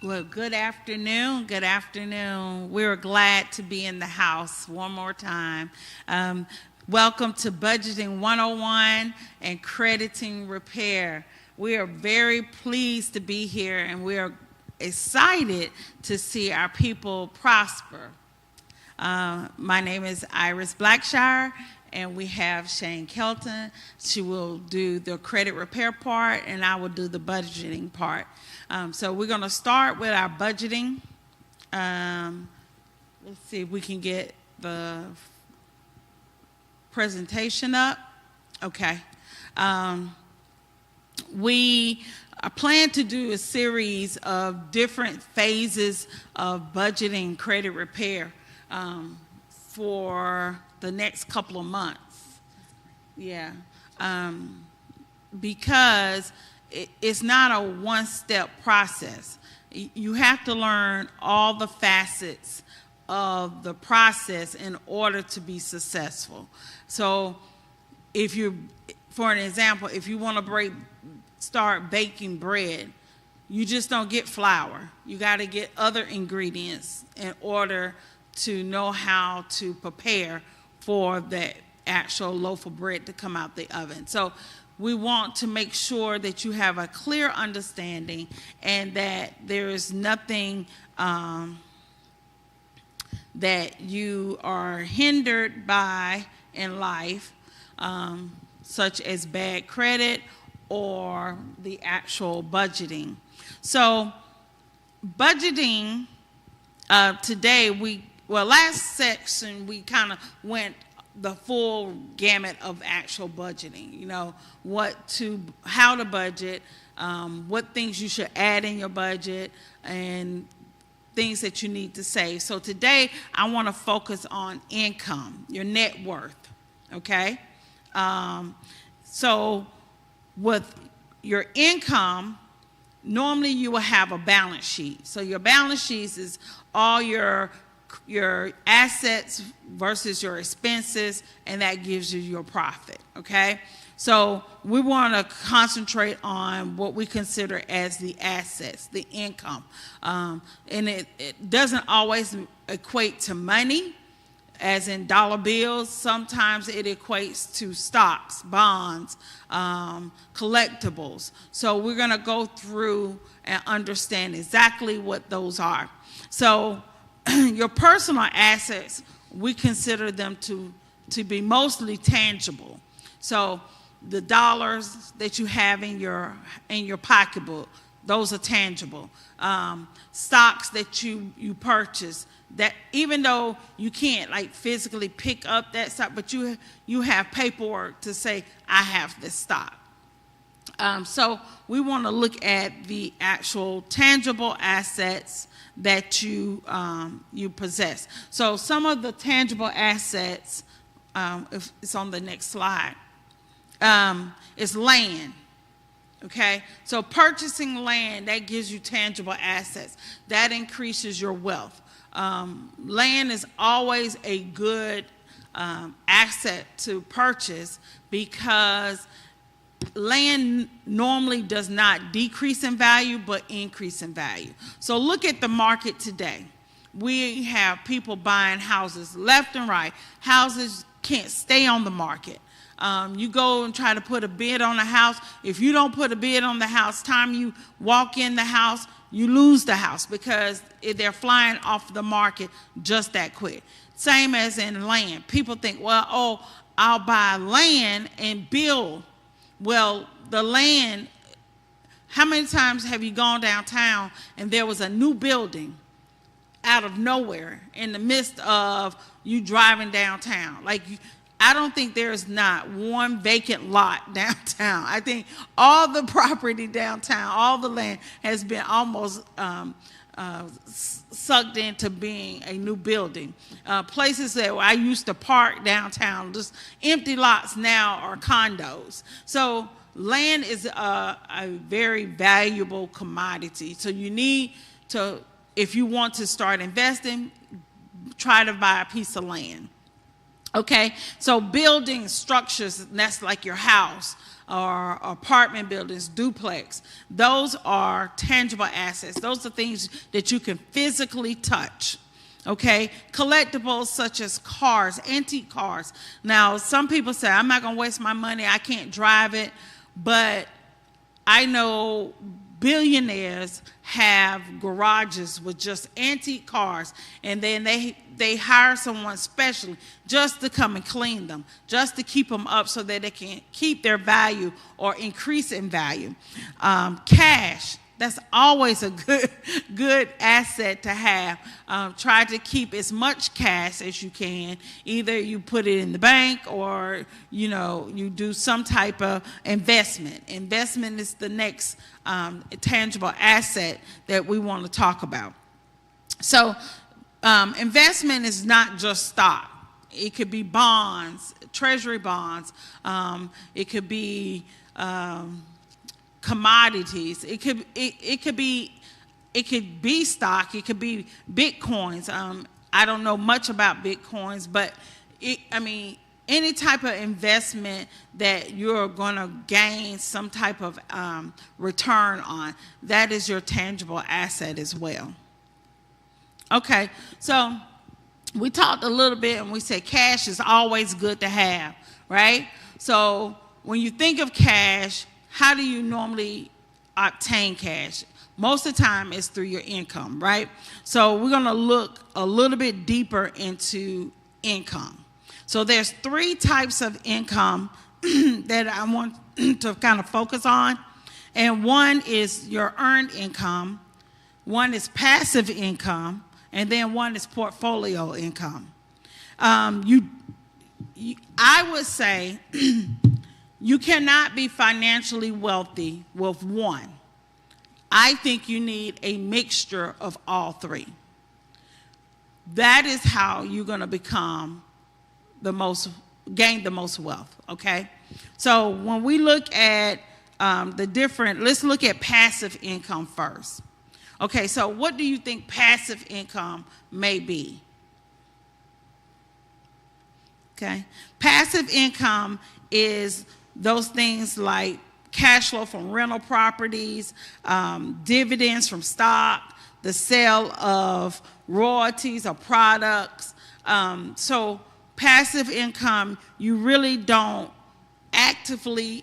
Well, good afternoon. Good afternoon. We're glad to be in the house one more time. Welcome to Budgeting 101 and Crediting Repair. We are very pleased to be here and we are excited to see our people prosper. My name is Iris Blackshire, and we have Shane Kelton. She will do the credit repair part, and I will do the budgeting part. So we're going to start with our budgeting. Let's see if we can get the presentation up. Okay. We plan to do a series of different phases of budgeting credit repair for the next couple of months. Yeah. Because it's not a one-step process. You have to learn all the facets of the process in order to be successful. So if you, for an example, if you want to start baking bread, you just don't get flour. You got to get other ingredients in order to know how to prepare for the actual loaf of bread to come out the oven. So we want to make sure that you have a clear understanding and that there is nothing that you are hindered by in life, such as bad credit or the actual budgeting. So budgeting, today last section we kind of went the full gamut of actual budgeting, how to budget, what things you should add in your budget, and things that you need to save. So today I want to focus on income, your net worth, okay? So with your income, normally you will have a balance sheet. So your balance sheet is all your assets versus your expenses, and that gives you your profit, okay? So we want to concentrate on what we consider as the assets, the income. And it doesn't always equate to money, as in dollar bills. Sometimes it equates to stocks, bonds, collectibles. So we're going to go through and understand exactly what those are. So your personal assets, we consider them to be mostly tangible. So the dollars that you have in your pocketbook, those are tangible. Stocks that you purchase, that even though you can't like physically pick up that stock, but you have paperwork to say, I have this stock. So we want to look at the actual tangible assets that you possess. So some of the tangible assets, if it's on the next slide, is land. Okay, so purchasing land, that gives you tangible assets. That increases your wealth. Land is always a good asset to purchase because land normally does not decrease in value but increase in value. So look at the market today. We have people buying houses left and right. Houses can't stay on the market. You go and try to put a bid on a house. If you don't put a bid on the house, time you walk in the house, you lose the house because they're flying off the market just that quick. Same as in land. People think, well, I'll buy land and build. Well, the land, how many times have you gone downtown and there was a new building out of nowhere in the midst of you driving downtown? I don't think there's not one vacant lot downtown. I think all the property downtown, all the land has been almost sucked into being a new building. Places that I used to park downtown, just empty lots now are condos. So land is a very valuable commodity. So you need to, if you want to start investing, try to buy a piece of land. Okay, so building structures, that's like your house. or apartment buildings, duplex. Those are tangible assets. Those are things that you can physically touch. Okay, collectibles such as cars, antique cars. Now, some people say, I'm not going to waste my money, I can't drive it, but I know billionaires have garages with just antique cars, and then they hire someone specially just to come and clean them, just to keep them up so that they can keep their value or increase in value. Cash. That's always a good asset to have. Try to keep as much cash as you can. Either you put it in the bank or, you do some type of investment. Investment is the next tangible asset that we want to talk about. So investment is not just stock. It could be bonds, treasury bonds. It could be commodities. It could be stock. It could be Bitcoins. I don't know much about Bitcoins, but any type of investment that you're going to gain some type of return on, that is your tangible asset as well. Okay, so we talked a little bit and we said cash is always good to have, right? So when you think of cash, how do you normally obtain cash? Most of the time it's through your income, right? So we're going to look a little bit deeper into income. So there's 3 types of income that I want to kind of focus on. And one is your earned income, one is passive income, and then one is portfolio income. I would say you cannot be financially wealthy with one. I think you need a mixture of all 3. That is how you're going to gain the most wealth, okay? So when we look at let's look at passive income first. Okay, so what do you think passive income may be? Okay, passive income is those things like cash flow from rental properties, dividends from stock, the sale of royalties or products. So passive income, you really don't actively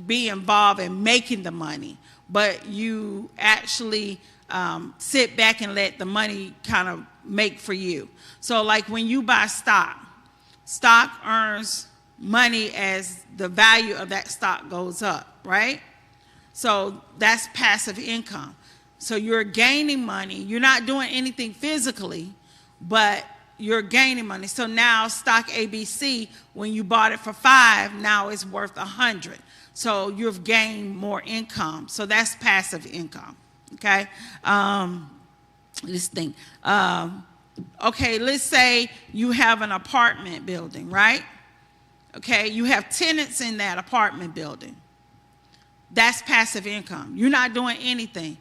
be involved in making the money, but you actually sit back and let the money kind of make for you. So like when you buy stock earns money as the value of that stock goes up, right? So that's passive income. So you're gaining money. You're not doing anything physically, but you're gaining money. So now stock ABC, when you bought it for $5, now it's worth $100. So you've gained more income. So that's passive income, okay? Let's think. Okay, let's say you have an apartment building, right? Okay, you have tenants in that apartment building. That's passive income. You're not doing anything.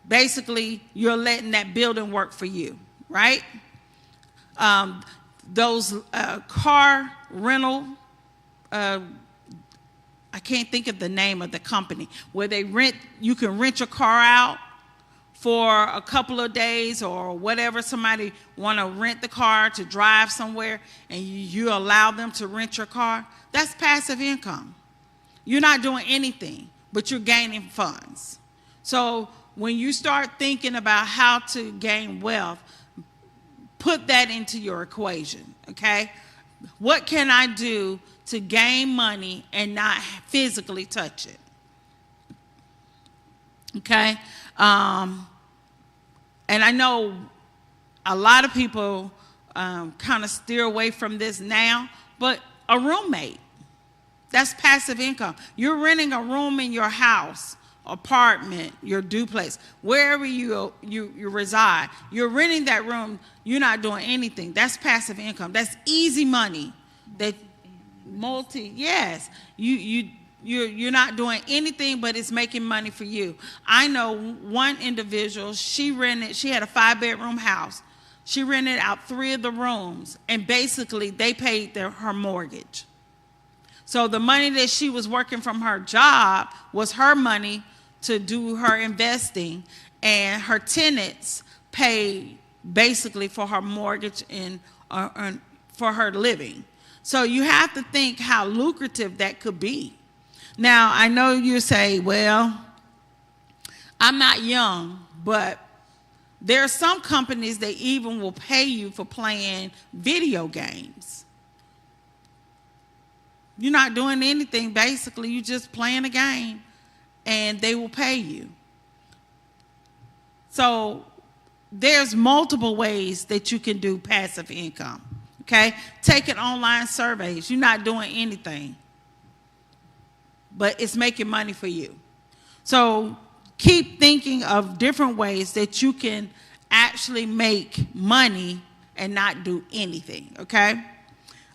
Basically, you're letting that building work for you, right? Those car rental, I can't think of the name of the company, where you can rent your car out for a couple of days or whatever. Somebody want to rent the car to drive somewhere and you allow them to rent your car. That's passive income. You're not doing anything, but you're gaining funds. So when you start thinking about how to gain wealth, put that into your equation, okay? What can I do to gain money and not physically touch it? Okay? And I know a lot of people kind of steer away from this now, but a roommate, that's passive income. You're renting a room in your house, apartment, your duplex, wherever you reside. You're renting that room. You're not doing anything. That's passive income. That's easy money. Yes. You're not doing anything, but it's making money for you. I know one individual, she had a 5-bedroom house. She rented out 3 of the rooms, and basically they paid her mortgage. So the money that she was working from her job was her money to do her investing, and her tenants paid basically for her mortgage and for her living. So you have to think how lucrative that could be. Now, I know you say, well, I'm not young, but there are some companies that even will pay you for playing video games. You're not doing anything, basically. You're just playing a game, and they will pay you. So there's multiple ways that you can do passive income, okay? Taking online surveys. You're not doing anything, but it's making money for you. So keep thinking of different ways that you can actually make money and not do anything, okay?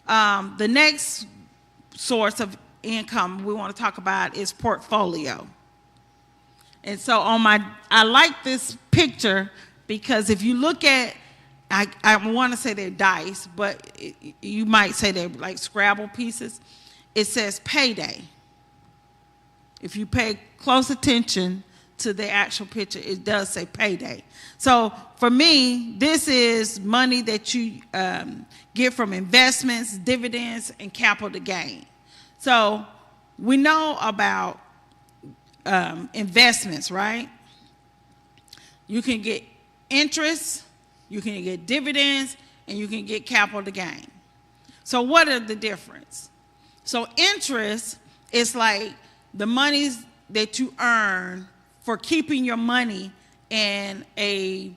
The next source of income we want to talk about is portfolio. And so I like this picture because if you look at, I want to say they're dice, but you might say they're like Scrabble pieces. It says payday. If you pay close attention to the actual picture, it does say payday. So for me, this is money that you get from investments, dividends, and capital gain. So we know about investments, right? You can get interest, you can get dividends, and you can get capital gain. So what are the difference? So interest is like the monies that you earn for keeping your money in a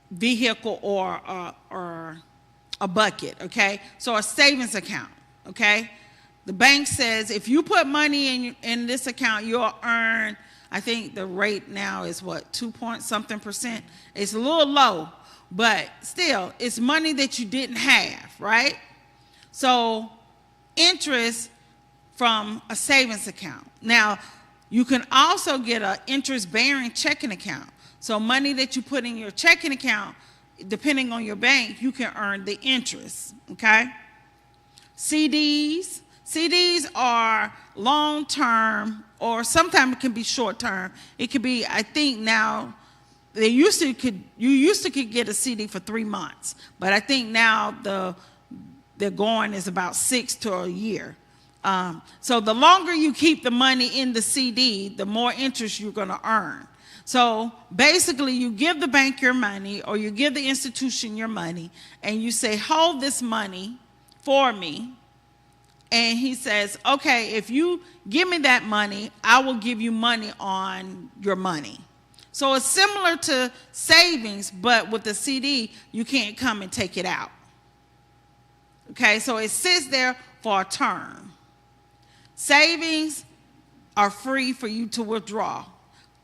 vehicle or a bucket, okay? So a savings account, okay? The bank says if you put money in this account, you'll earn, I think the rate now is what, 2-point-something%? It's a little low, but still, it's money that you didn't have, right? So interest from a savings account. Now, you can also get an interest-bearing checking account. So money that you put in your checking account, depending on your bank, you can earn the interest, okay? CDs. CDs are long-term, or sometimes it can be short-term. It could be, I think now, you used to could get a CD for 3 months, but I think now the going is about 6 to a year. So the longer you keep the money in the CD, the more interest you're going to earn. So basically, you give the bank your money, or you give the institution your money, and you say, hold this money for me. And he says, okay, if you give me that money, I will give you money on your money. So it's similar to savings, but with the CD, you can't come and take it out. Okay, so it sits there for a term. Savings are free for you to withdraw.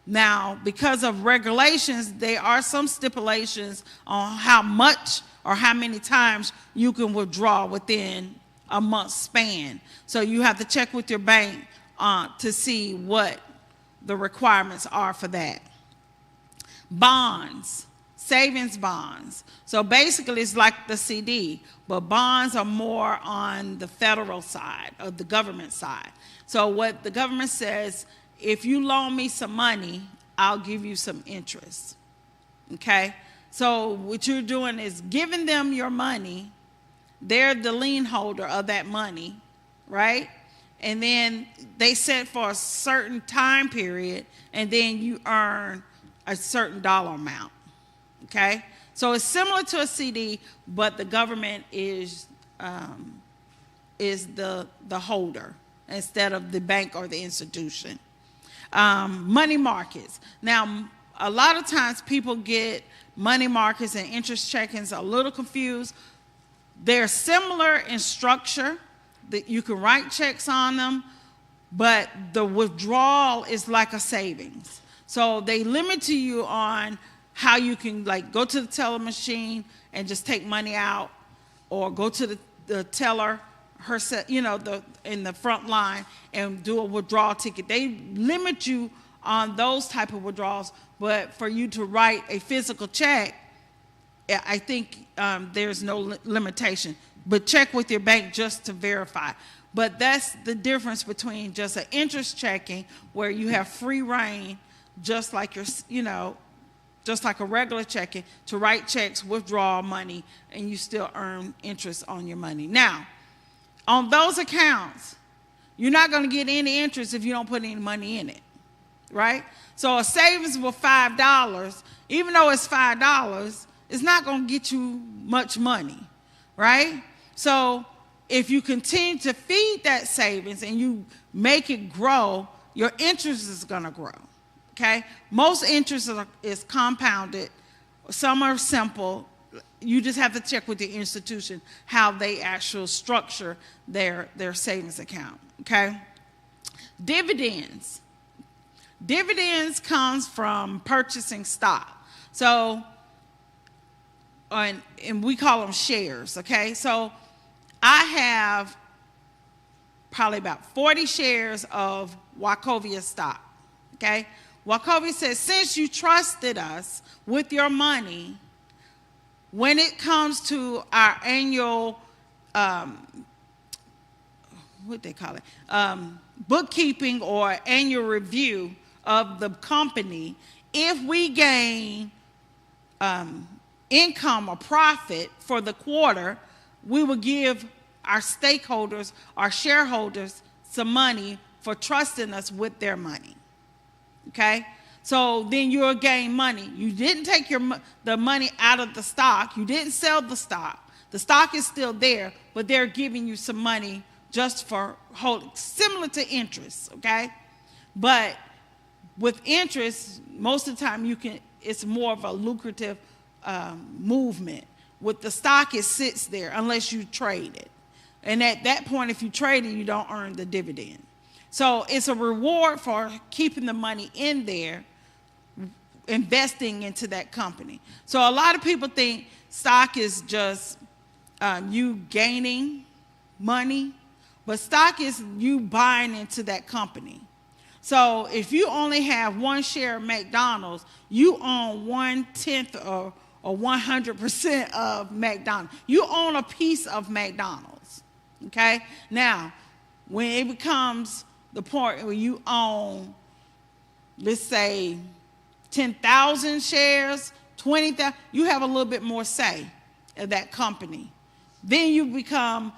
Now, because of regulations, there are some stipulations on how much or how many times you can withdraw within a month span. So you have to check with your bank to see what the requirements are for that. Bonds, savings bonds. So basically it's like the CD, but bonds are more on the federal side, of the government side. So what the government says, if you loan me some money, I'll give you some interest, okay? So what you're doing is giving them your money. They're the lien holder of that money, right? And then they set for a certain time period, and then you earn a certain dollar amount, okay? So it's similar to a CD, but the government is the holder instead of the bank or the institution. Money markets. Now, a lot of times people get money markets and interest checkings a little confused. They're similar in structure, that you can write checks on them, but the withdrawal is like a savings. So they limit to you on how you can like go to the teller machine and just take money out, or go to the teller herself, in the front line and do a withdrawal ticket. They limit you on those type of withdrawals, but for you to write a physical check, I think there's no limitation. But check with your bank just to verify. But that's the difference between just an interest checking where you have free reign, just like just like a regular checking, to write checks, withdraw money, and you still earn interest on your money. Now, on those accounts, you're not going to get any interest if you don't put any money in it, right? So a savings of $5, even though it's $5, it's not going to get you much money, right? So if you continue to feed that savings and you make it grow, your interest is going to grow, okay? Most interest is compounded. Some are simple. You just have to check with the institution how they actually structure their savings account, okay? Dividends. Dividends comes from purchasing stock. So, and we call them shares, okay? So I have probably about 40 shares of Wachovia stock, okay? Wachovia says, since you trusted us with your money, when it comes to our annual, what they call it, bookkeeping or annual review of the company, if we gain income or profit for the quarter, we will give our stakeholders, our shareholders, some money for trusting us with their money, okay? So then you'll gain money. You didn't take the money out of the stock. You didn't sell the stock. The stock is still there, but they're giving you some money just for holding, similar to interest, okay? But with interest, most of the time it's more of a lucrative movement. With the stock, it sits there unless you trade it. And at that point, if you trade it, you don't earn the dividend. So it's a reward for keeping the money in there, investing into that company. So a lot of people think stock is just you gaining money, but stock is you buying into that company. So if you only have one share of McDonald's, you own 1/10 or 100% of McDonald's. You own a piece of McDonald's, okay? Now, when it becomes the point where you own, let's say, 10,000 shares, 20,000, you have a little bit more say of that company. Then you become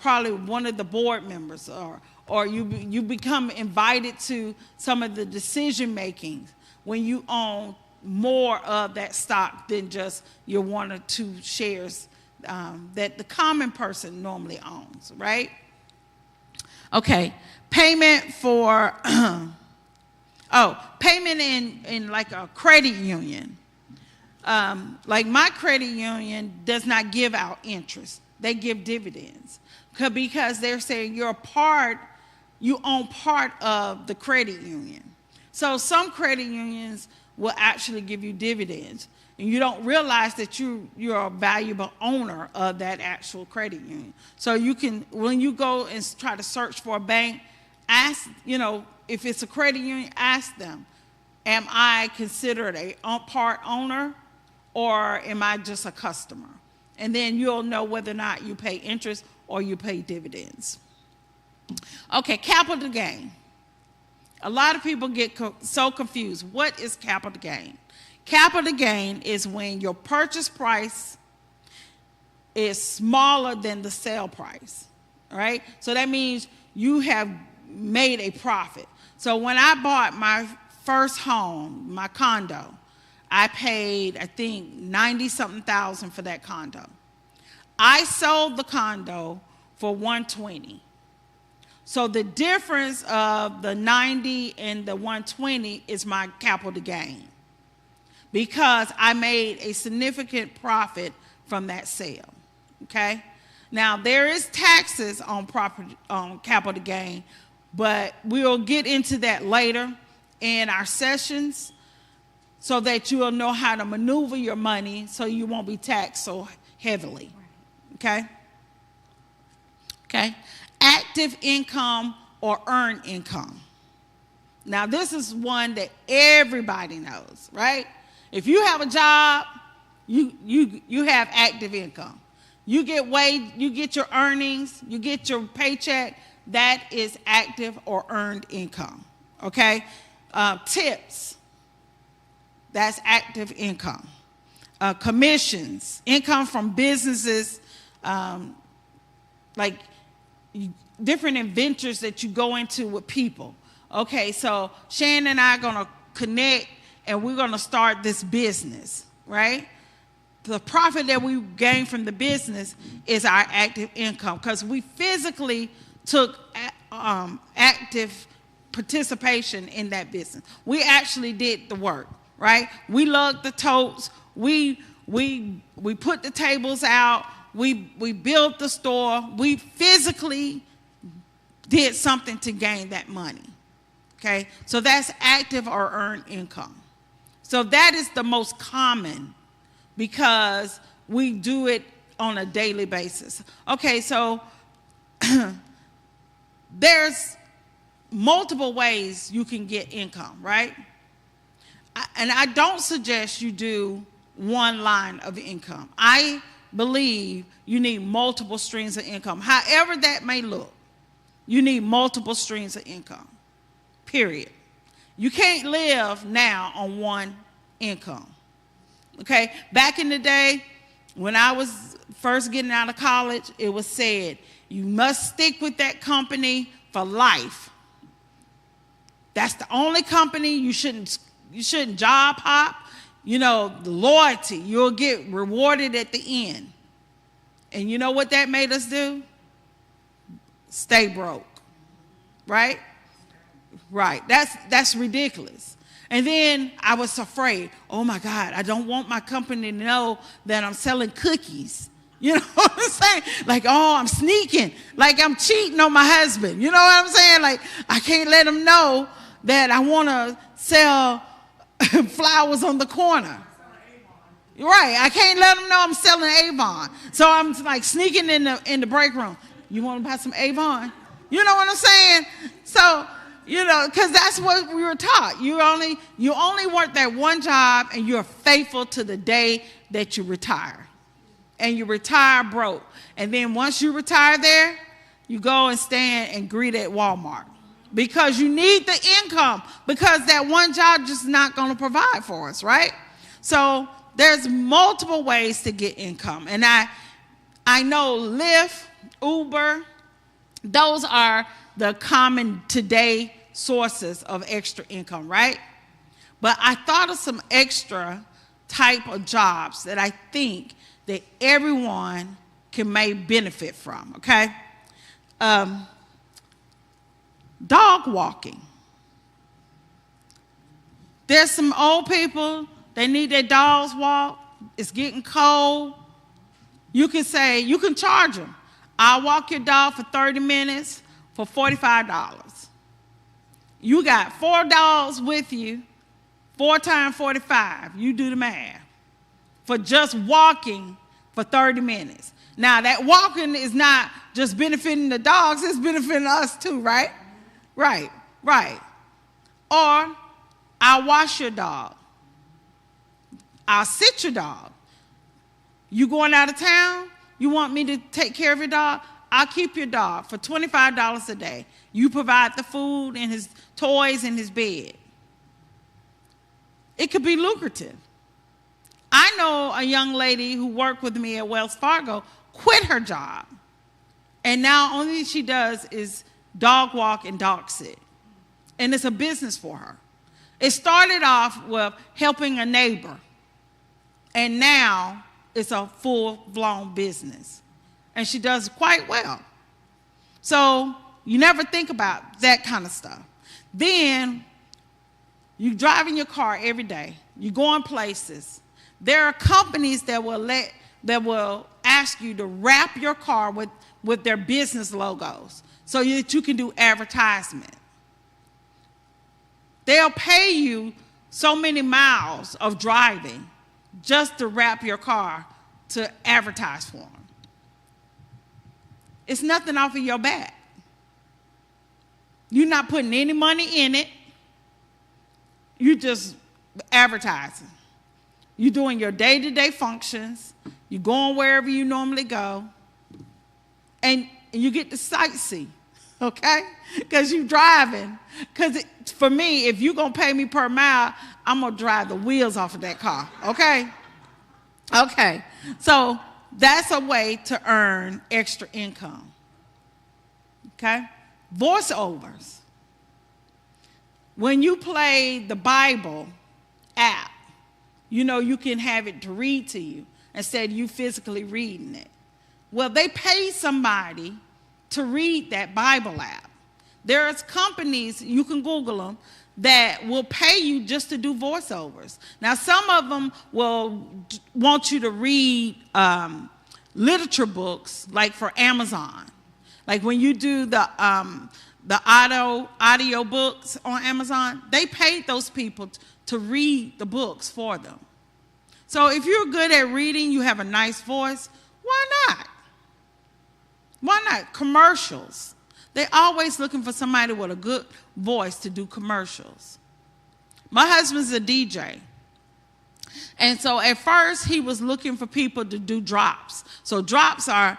probably one of the board members, or you become invited to some of the decision making when you own more of that stock than just your 1 or 2 shares that the common person normally owns, right? Okay, payment for, payment in like a credit union. Like my credit union does not give out interest. They give dividends because they're saying you own part of the credit union. So some credit unions will actually give you dividends, and you don't realize that you're a valuable owner of that actual credit union. So you can, when you go and try to search for a bank, ask, if it's a credit union, ask them, am I considered a part owner or am I just a customer? And then you'll know whether or not you pay interest or you pay dividends. Okay, capital gain. A lot of people get so confused. What is capital gain? Capital gain is when your purchase price is smaller than the sale price, right? So that means you have made a profit. So when I bought my first home, my condo, I paid, I think, 90-something thousand for that condo. I sold the condo for $120,000. So the difference of the 90 and the 120 is my capital gain because I made a significant profit from that sale, okay? Now, there is taxes on capital gain, but we'll get into that later in our sessions so that you'll know how to maneuver your money so you won't be taxed so heavily, okay? Okay? Active income or earned income. Now, this is one that everybody knows, right? If you have a job, you have active income. You get your earnings, you get your paycheck. That is active or earned income, okay? Tips, that's active income. Commissions, income from businesses, like different adventures that you go into with people. Okay, so Shannon and I are going to connect, and we're going to start this business, right? The profit that we gain from the business is our active income, because we physically took active participation in that business. We actually did the work, right? We lugged the totes. We put the tables out. We built the store. We physically did something to gain that money. Okay, so that's active or earned income. So that is the most common, because we do it on a daily basis. Okay, so there's multiple ways you can get income, right? And I don't suggest you do one line of income. I believe you need multiple streams of income. However that may look, you need multiple streams of income, period. You can't live now on one income, okay? Back in the day, when I was first getting out of college, it was said, you must stick with that company for life. That's the only company. You shouldn't job hop. You know, the loyalty, you'll get rewarded at the end. And you know what that made us do? Stay broke, right? Right, that's ridiculous. And then I was afraid, oh my God, I don't want my company to know that I'm selling cookies. You know what I'm saying? Like, oh, I'm sneaking, like I'm cheating on my husband. You know what I'm saying? Like, I can't let them know that I want to sell flowers on the corner. Right, I can't let them know I'm selling Avon. So I'm like sneaking in the break room. You want to buy some Avon? You know what I'm saying? So, you know, because that's what we were taught. You only work that one job, and you're faithful to the day that you retire. And you retire broke. And then once you retire there, you go and stand and greet at Walmart. Because you need the income, because that one job just not going to provide for us, right? So there's multiple ways to get income. And I know Lyft, Uber, those are the common today sources of extra income, right? But I thought of some extra type of jobs that I think that everyone may benefit from, okay? Dog walking. There's some old people, they need their dogs walked. It's getting cold. You can charge them. I'll walk your dog for 30 minutes for $45. You got 4 dogs with you, 4 times 45. You do the math. For just walking for 30 minutes. Now, that walking is not just benefiting the dogs, it's benefiting us too, right? Right. Or I'll wash your dog. I'll sit your dog. You going out of town? You want me to take care of your dog? I'll keep your dog for $25 a day. You provide the food and his toys and his bed. It could be lucrative. I know a young lady who worked with me at Wells Fargo quit her job. And now only thing she does is dog walk and dog sit. And it's a business for her. It started off with helping a neighbor. And now it's a full-blown business. And she does quite well. So you never think about that kind of stuff. Then you drive in your car every day. You going places. There are companies that will ask you to wrap your car with their business logos so that you can do advertisement. They'll pay you so many miles of driving just to wrap your car to advertise for them. It's nothing off of your back. You're not putting any money in it. You just advertising. You're doing your day-to-day functions. You're going wherever you normally go, and you get to sightsee, okay? Because you're driving. Because for me, if you're going to pay me per mile, I'm going to drive the wheels off of that car, okay? Okay, so that's a way to earn extra income, okay? Voiceovers. When you play the Bible app, you know you can have it to read to you instead of you physically reading it. Well, they pay somebody to read that Bible app. There's companies, you can Google them, that will pay you just to do voiceovers. Now, some of them will want you to read literature books, like for Amazon. Like when you do the audio books on Amazon, they paid those people to read the books for them. So if you're good at reading, you have a nice voice, why not? Why not? Commercials. They're always looking for somebody with a good voice to do commercials. My husband's a DJ. And so at first he was looking for people to do drops. So drops are,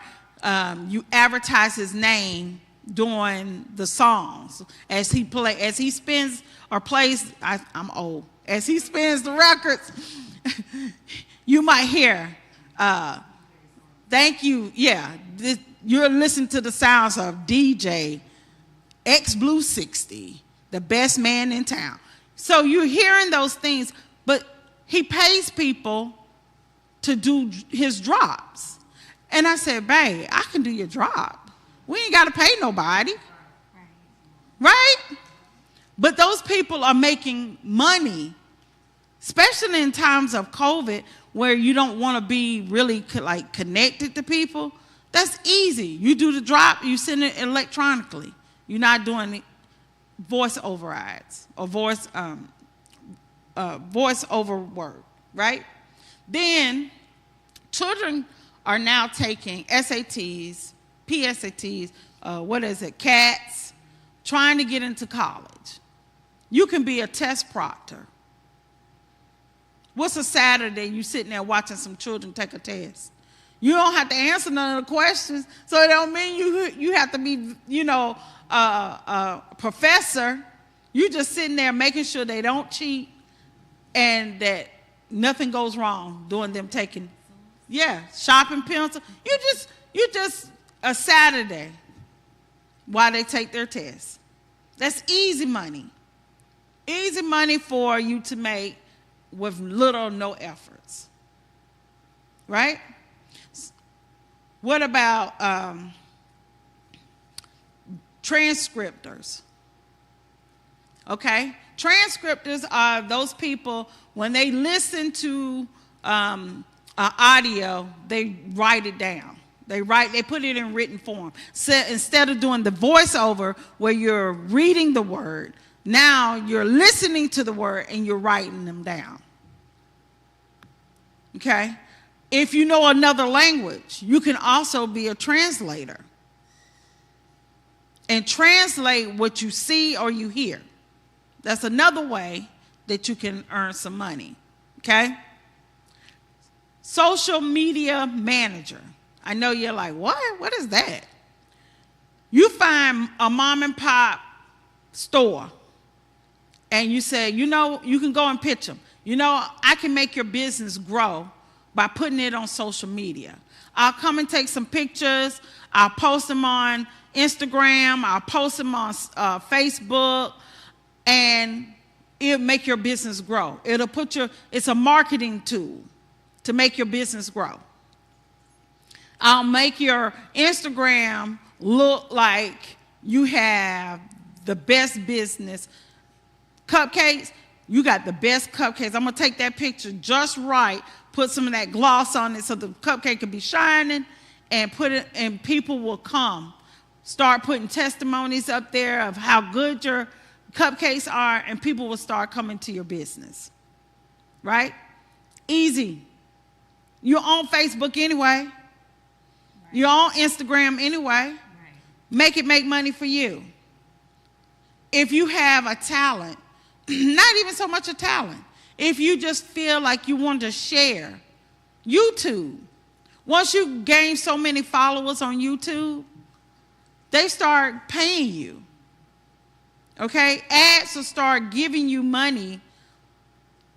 you advertise his name during the songs. As he spins or plays, I'm old. As he spins the records, you might hear, thank you, yeah, you're listening to the sounds of DJ X Blue 60, the best man in town. So you're hearing those things, but he pays people to do his drops. And I said, babe, I can do your drop. We ain't got to pay nobody. Right? But those people are making money, especially in times of COVID where you don't want to be really like connected to people. That's easy. You do the drop, you send it electronically. You're not doing voice overrides or voice over word, right? Then children are now taking SATs, PSATs, CATs, trying to get into college. You can be a test proctor. What's a Saturday you sitting there watching some children take a test? You don't have to answer none of the questions, so it don't mean you have to be, a professor. You just sitting there making sure they don't cheat and that nothing goes wrong doing them taking, shopping pencil. You just a Saturday while they take their test. That's easy money. Easy money for you to make with little or no efforts, right? What about transcriptors? Okay, transcriptors are those people, when they listen to audio, they write it down. They put it in written form. So instead of doing the voiceover where you're reading the word, now you're listening to the word and you're writing them down. Okay? If you know another language, you can also be a translator and translate what you see or you hear. That's another way that you can earn some money. Okay? Social media manager. I know you're like, what? What is that? You find a mom and pop store and you say, you can go and pitch them. I can make your business grow by putting it on social media. I'll come and take some pictures. I'll post them on Instagram. I'll post them on Facebook. And it'll make your business grow. It's a marketing tool to make your business grow. I'll make your Instagram look like you have the best business. Cupcakes, you got the best cupcakes. I'm going to take that picture just right, put some of that gloss on it so the cupcake can be shining, and people will come. Start putting testimonies up there of how good your cupcakes are, and people will start coming to your business. Right? Easy. You're on Facebook anyway. Right. You're on Instagram anyway. Right. Make it make money for you. If you have a talent, not even so much a talent, if you just feel like you want to share, YouTube. Once you gain so many followers on YouTube, they start paying you. Okay? Ads will start giving you money.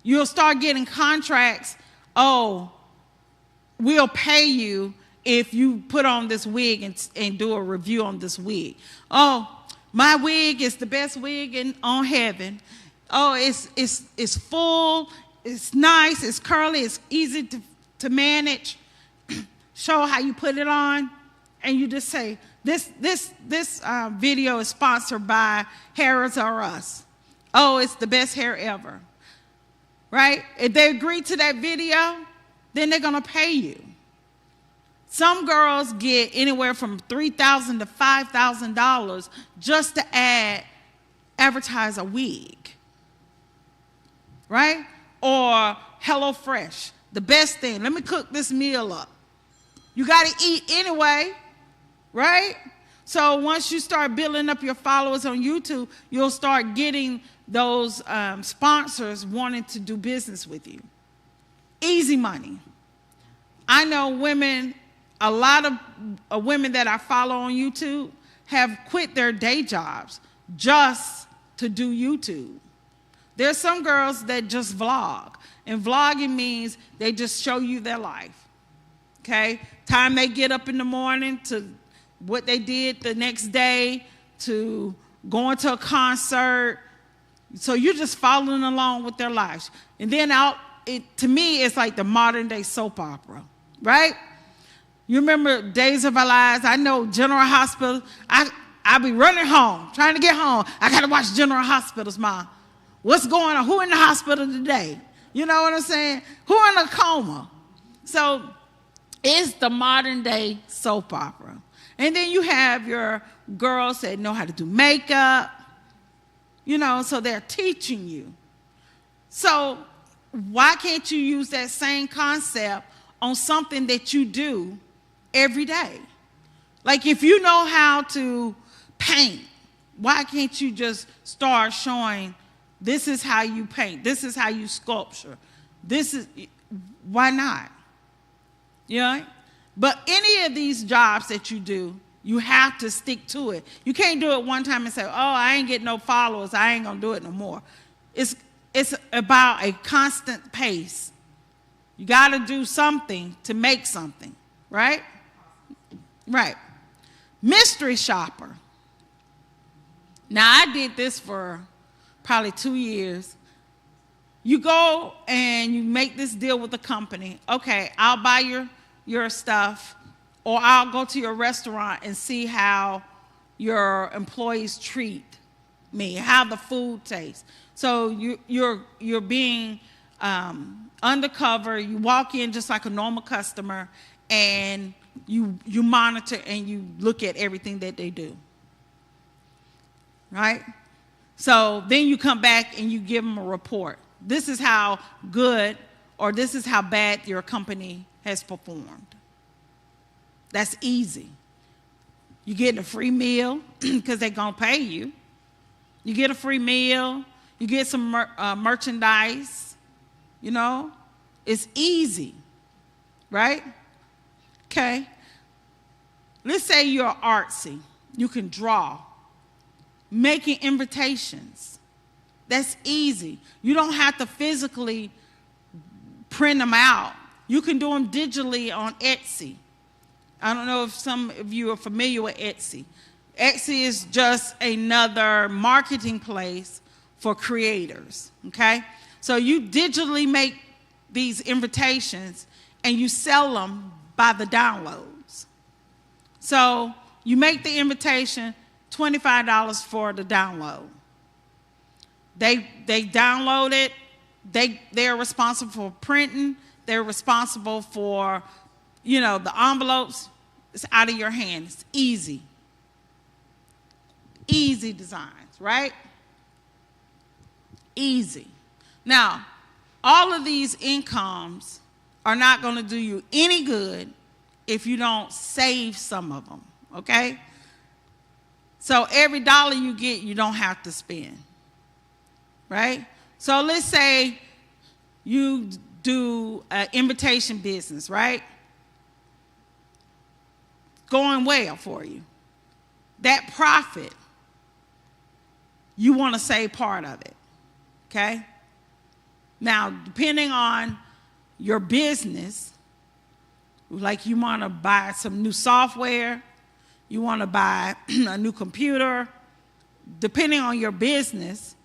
You'll start getting contracts. Oh, we'll pay you if you put on this wig and do a review on this wig. Oh, my wig is the best wig on heaven. Oh, it's full, it's nice, it's curly, it's easy to manage. Show how you put it on, and you just say, this video is sponsored by Harris R Us. Oh, it's the best hair ever. Right? If they agree to that video, then they're going to pay you. Some girls get anywhere from $3,000 to $5,000 just to advertise a wig. Right? Or HelloFresh, the best thing. Let me cook this meal up. You got to eat anyway, right? So once you start building up your followers on YouTube, you'll start getting those sponsors wanting to do business with you. Easy money. I know women, a lot of women that I follow on YouTube have quit their day jobs just to do YouTube. There's some girls that just vlog, and vlogging means they just show you their life. Okay? Time they get up in the morning to what they did the next day to going to a concert. So you're just following along with their lives. And then to me, it's like the modern day soap opera, right? You remember Days of Our Lives? I know General Hospital. I be running home, trying to get home. I got to watch General Hospitals, Mom. What's going on? Who in the hospital today? You know what I'm saying? Who in a coma? So it's the modern day soap opera. And then you have your girls that know how to do makeup, so they're teaching you. So why can't you use that same concept on something that you do every day? Like if you know how to paint, why can't you just start showing this is how you paint, this is how you sculpture, why not? But any of these jobs that you do, you have to stick to it. You can't do it one time and say, oh, I ain't getting no followers, I ain't gonna do it no more. It's about a constant pace. You gotta do something to make something, right? Right. Mystery shopper. Now I did this for probably 2 years. You go and you make this deal with the company. Okay, I'll buy your stuff, or I'll go to your restaurant and see how your employees treat me, how the food tastes. So you're being undercover. You walk in just like a normal customer, and you monitor and you look at everything that they do. Right? So then you come back and you give them a report. This is how good or this is how bad your company has performed. That's easy. You get a free meal because they're going to pay you. You get a free meal. You get some merchandise. It's easy, right? Okay. Let's say you're artsy. You can draw. Making invitations. That's easy. You don't have to physically print them out. You can do them digitally on Etsy. I don't know if some of you are familiar with Etsy. Etsy is just another marketing place for creators, okay? So you digitally make these invitations and you sell them by the downloads. So you make the invitation, $25 for the download. They download it. They're responsible for printing. They're responsible for, the envelopes. It's out of your hand. It's easy. Easy designs, right? Easy. Now, all of these incomes are not going to do you any good if you don't save some of them, okay? So every dollar you get, you don't have to spend, right? So let's say you do an invitation business, right? going well for you. That profit, you want to save part of it, okay? Now, depending on your business, like you want to buy some new software, you want to buy a new computer, depending on your business,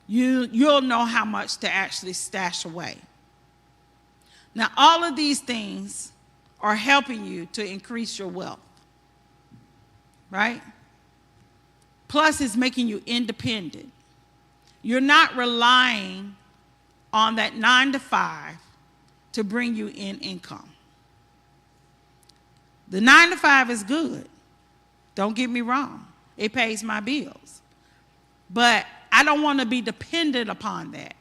you'll know how much to actually stash away. Now, all of these things are helping you to increase your wealth, right? Plus, it's making you independent. You're not relying on that 9 to 5 to bring you in income. The 9 to 5 is good. Don't get me wrong. It pays my bills. But I don't want to be dependent upon that.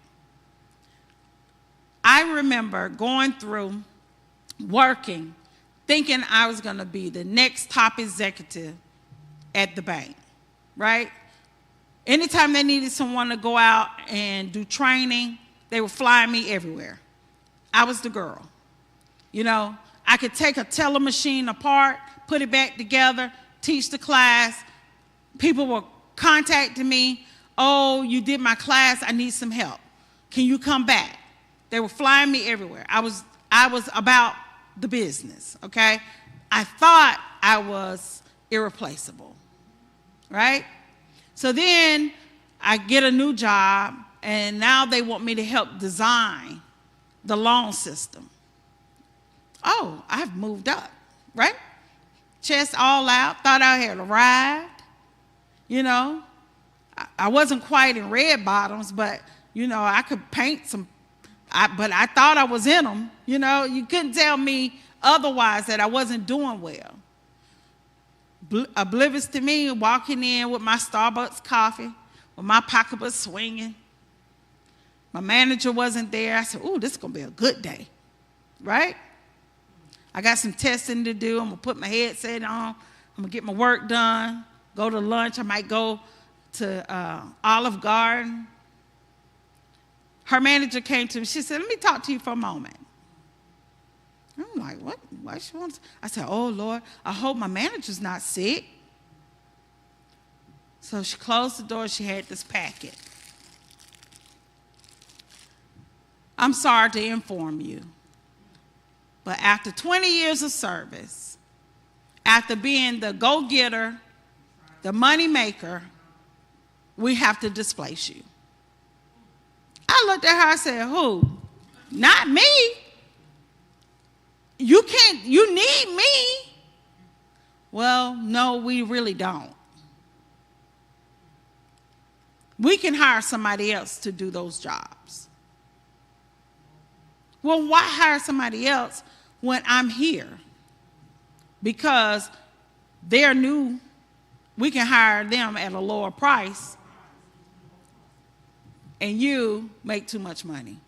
I remember going through working, thinking I was going to be the next top executive at the bank, right? Anytime they needed someone to go out and do training, they were flying me everywhere. I was the girl. You know, I could take a teller machine apart, put it back together, teach the class. People were contacting me. Oh, you did my class. I need some help. Can you come back? They were flying me everywhere. I was about the business, okay? I thought I was irreplaceable, right? So then I get a new job, and now they want me to help design the loan system. Oh, I've moved up, right? Chest all out, thought I had arrived, you know. I wasn't quite in red bottoms, but, you know, I could paint some, but I thought I was in them. You know, you couldn't tell me otherwise that I wasn't doing well. Oblivious to me, walking in with my Starbucks coffee, with my pocketbook swinging. My manager wasn't there. I said, ooh, this is going to be a good day, right? I got some testing to do. I'm going to put my headset on. I'm going to get my work done, go to lunch. I might go to Olive Garden. Her manager came to me. She said, let me talk to you for a moment. I'm like, what? Why she wants? I said, oh, Lord, I hope my manager's not sick. So she closed the door. She had this packet. I'm sorry to inform you, but after 20 years of service, after being the go-getter, the money maker, we have to displace you. I looked at her, I said, who? Not me. You need me. Well, no, we really don't. We can hire somebody else to do those jobs. Well, why hire somebody else when I'm here? Because they're new. We can hire them at a lower price, and you make too much money.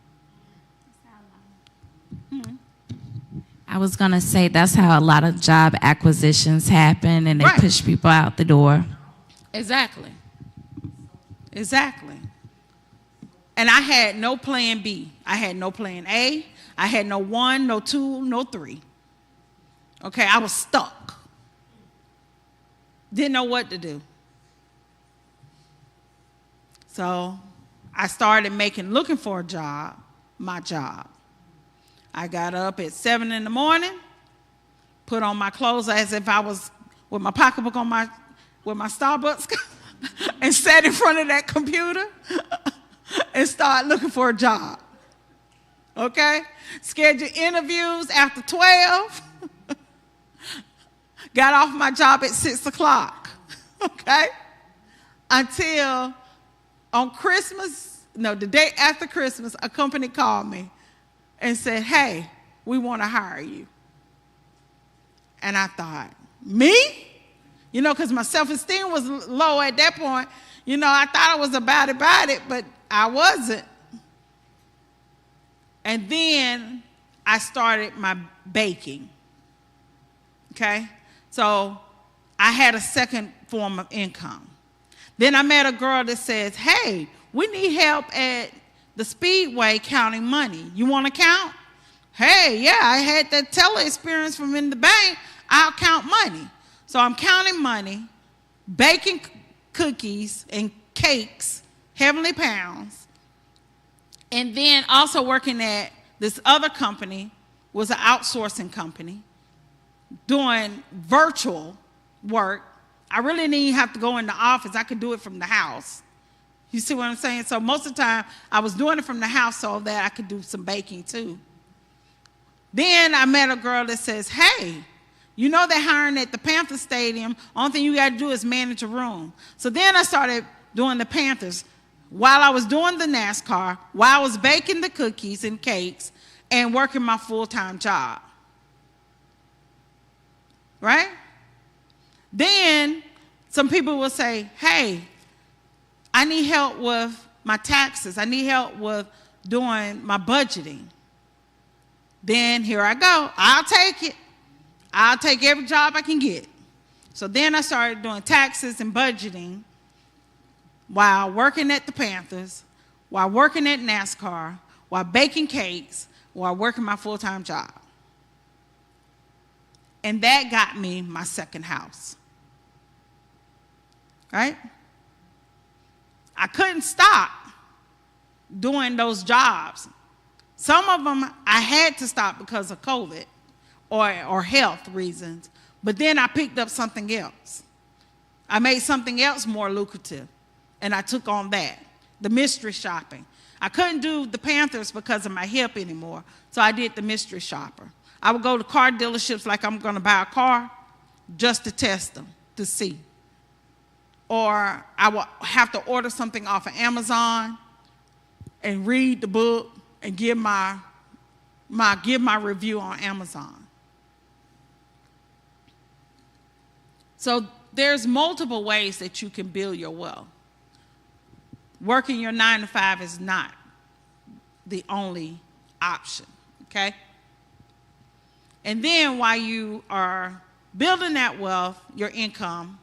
I was going to say that's how a lot of job acquisitions happen, and they push people out the door. Exactly. Exactly. And I had no plan B. I had no plan A. I had no 1, no 2, no 3. Okay, I was stuck. Didn't know what to do. So I started looking for a job, my job. I got up at 7 in the morning, put on my clothes as if I was with my pocketbook with my Starbucks, and sat in front of that computer and started looking for a job. Okay? Scheduled interviews after 12. Got off my job at 6 o'clock. Okay? Until on Christmas, no, the day after Christmas, a company called me and said, hey, we want to hire you. And I thought, me? You know, because my self-esteem was low at that point. You know, I thought I was about it, but I wasn't. And then I started my baking. Okay? So I had a second form of income. Then I met a girl that says, hey, we need help at the Speedway counting money. You want to count? Hey, yeah, I had that teller experience from in the bank. I'll count money. So I'm counting money, baking cookies and cakes, Heavenly Pounds, and then also working at this other company, was an outsourcing company, doing virtual work. I really didn't even have to go in the office. I could do it from the house. You see what I'm saying? So most of the time, I was doing it from the house so that I could do some baking too. Then I met a girl that says, hey, you know they're hiring at the Panther Stadium. Only thing you got to do is manage a room. So then I started doing the Panthers while I was doing the NASCAR, while I was baking the cookies and cakes and working my full-time job. Right? Then some people will say, hey, I need help with my taxes. I need help with doing my budgeting. Then here I go. I'll take it. I'll take every job I can get. So then I started doing taxes and budgeting while working at the Panthers, while working at NASCAR, while baking cakes, while working my full-time job. And that got me my second house. Right? I couldn't stop doing those jobs. Some of them I had to stop because of COVID or health reasons, but then I picked up something else. I made something else more lucrative, and I took on that, the mystery shopping. I couldn't do the Panthers because of my hip anymore, so I did the mystery shopper. I would go to car dealerships like I'm going to buy a car just to test them, to see. Or I would have to order something off of Amazon and read the book and give my review on Amazon. So there's multiple ways that you can build your wealth. Working your 9 to 5 is not the only option, okay? And then while you are building that wealth, your income,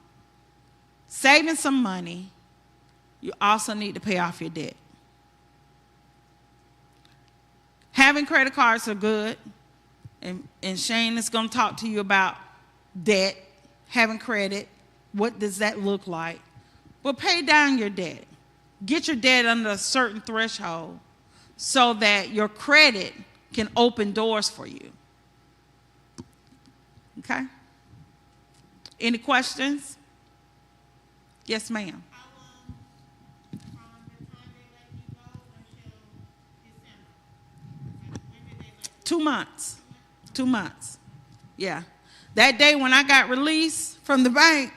saving some money, you also need to pay off your debt. Having credit cards are good, and Shane is going to talk to you about debt, having credit, what does that look like? But pay down your debt. Get your debt under a certain threshold so that your credit can open doors for you. Okay? Any questions? Yes, ma'am. How long from the time they let you go until December? When did they let you 2 months. 2 months. Yeah. That day when I got released from the bank,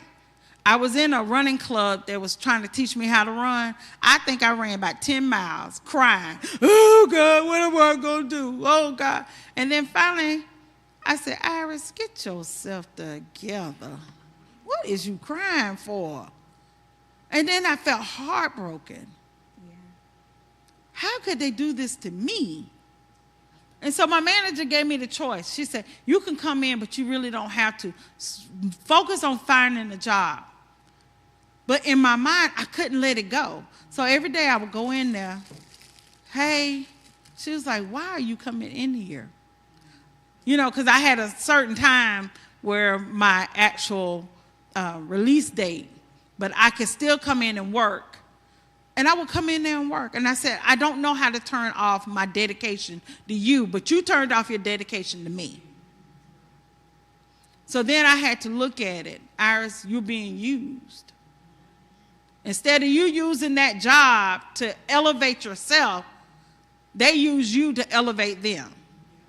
I was in a running club that was trying to teach me how to run. I think I ran about 10 miles crying. Oh, God, what am I going to do? Oh, God. And then finally, I said, Iris, get yourself together. What is you crying for? And then I felt heartbroken. Yeah. How could they do this to me? And so my manager gave me the choice. She said, you can come in, but you really don't have to. Focus on finding a job. But in my mind, I couldn't let it go. So every day I would go in there. Hey, she was like, why are you coming in here? You know, because I had a certain time where my actual release date, but I could still come in and work. And I would come in there and work. And I said, I don't know how to turn off my dedication to you, but you turned off your dedication to me. So then I had to look at it. Iris, you're being used. Instead of you using that job to elevate yourself, they use you to elevate them.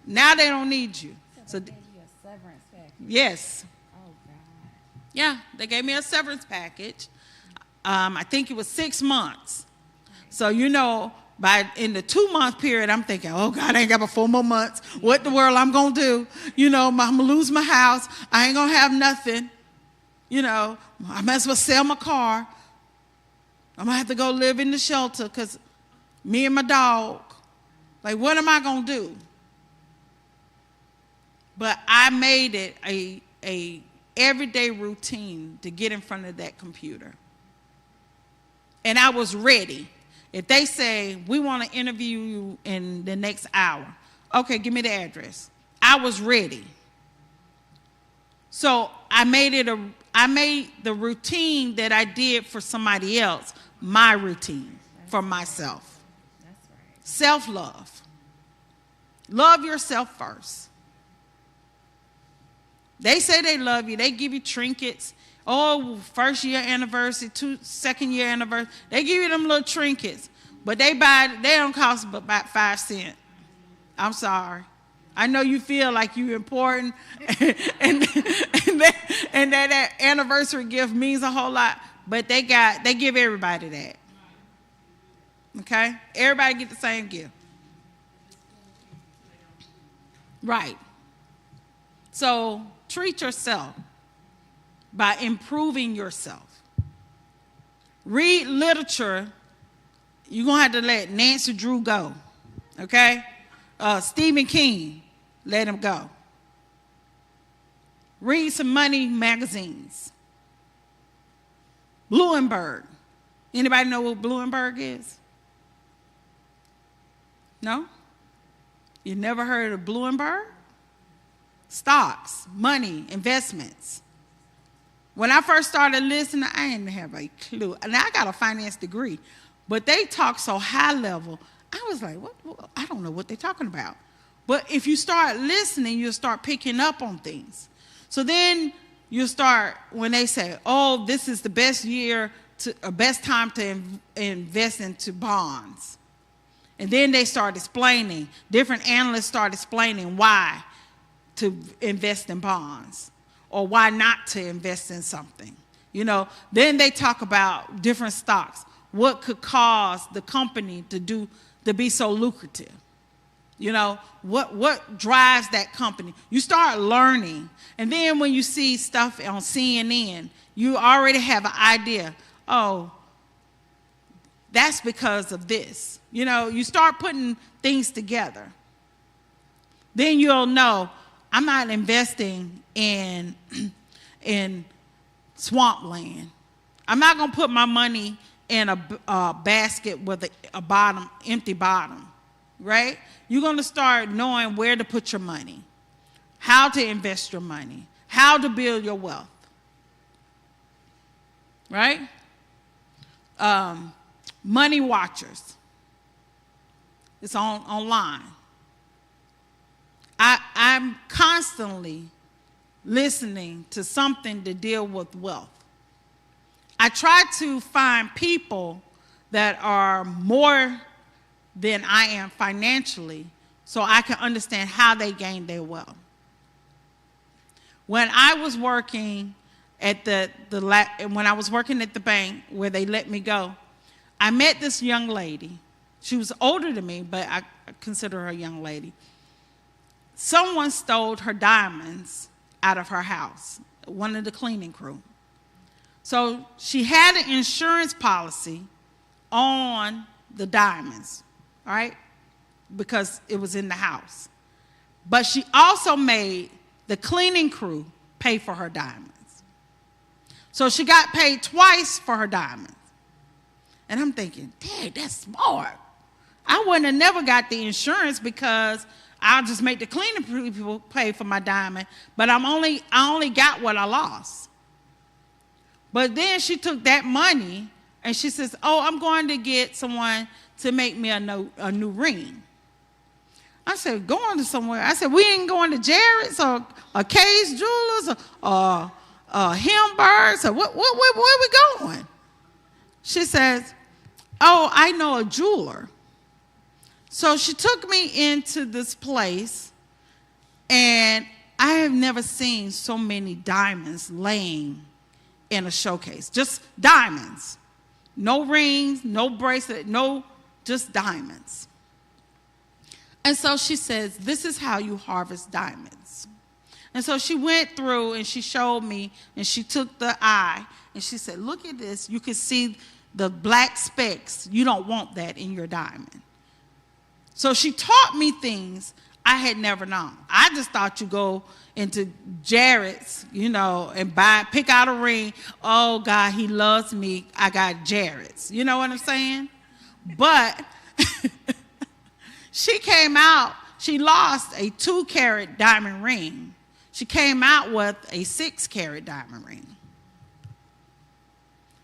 Now they don't need you. So they gave you a severance package. Yes. Oh, God. Yeah, they gave me a severance package. I think it was 6 months. So, you know, in the 2-month period, I'm thinking, oh, God, I ain't got but 4 more months. What the world I'm going to do? You know, I'm going to lose my house. I ain't going to have nothing. You know, I might as well sell my car. I'm going to have to go live in the shelter because me and my dog, like, what am I going to do? But I made it a everyday routine to get in front of that computer. And I was ready. If they say, we want to interview you in the next hour, okay, give me the address. I was ready. So I made the routine that I did for somebody else my routine for myself. That's right. Self-love. Love yourself first. They say they love you. They give you trinkets. Oh, first year anniversary, second year anniversary. They give you them little trinkets. But they don't cost but about 5 cents. I'm sorry. I know you feel like you're important and that anniversary gift means a whole lot, but they give everybody that. Okay? Everybody get the same gift. Right. So treat yourself by improving yourself. Read literature. You're going to have to let Nancy Drew go. Okay? Stephen King, let him go. Read some money magazines. Bloomberg. Anybody know what Bloomberg is? No? You never heard of Bloomberg? Stocks, money, investments. When I first started listening, I didn't have a clue. Now I got a finance degree, but they talk so high level. I was like, what? I don't know what they're talking about. But if you start listening, you'll start picking up on things. So then you start, when they say, oh, this is the best best time to invest into bonds. And then they start explaining, different analysts start explaining why to invest in bonds or why not to invest in something. You know, then they talk about different stocks. What could cause the company to be so lucrative? You know, what drives that company? You start learning. And then when you see stuff on CNN, you already have an idea. Oh, that's because of this. You know, you start putting things together. Then you'll know, I'm not investing in swampland. I'm not going to put my money in a basket with a empty bottom, right? You're going to start knowing where to put your money, how to invest your money, how to build your wealth, right? Money Watchers. It's online. I'm constantly listening to something to deal with wealth. I try to find people that are more than I am financially so I can understand how they gain their wealth. When I was working at when I was working at the bank where they let me go, I met this young lady. She was older than me, but I consider her a young lady. Someone stole her diamonds out of her house, one of the cleaning crew. So she had an insurance policy on the diamonds, all right, because it was in the house. But she also made the cleaning crew pay for her diamonds. So she got paid twice for her diamonds. And I'm thinking, dang, that's smart. I wouldn't have never got the insurance because I'll just make the cleaning people pay for my diamond, but I only got what I lost. But then she took that money and she says, oh, I'm going to get someone to make me a new ring. I said, going to somewhere. I said, we ain't going to Jared's or Kay's Jewelers or Hemberg's or where we going? She says, oh, I know a jeweler. So she took me into this place, and I have never seen so many diamonds laying in a showcase. Just diamonds. No rings, no bracelet, just diamonds. And so she says, this is how you harvest diamonds. And so she went through and she showed me, and she took the eye, and she said, look at this. You can see the black specks. You don't want that in your diamond. So she taught me things I had never known. I just thought you go into Jared's, and pick out a ring. Oh, God, he loves me. I got Jared's. You know what I'm saying? But she came out. She lost a 2-carat diamond ring. She came out with a 6-carat diamond ring.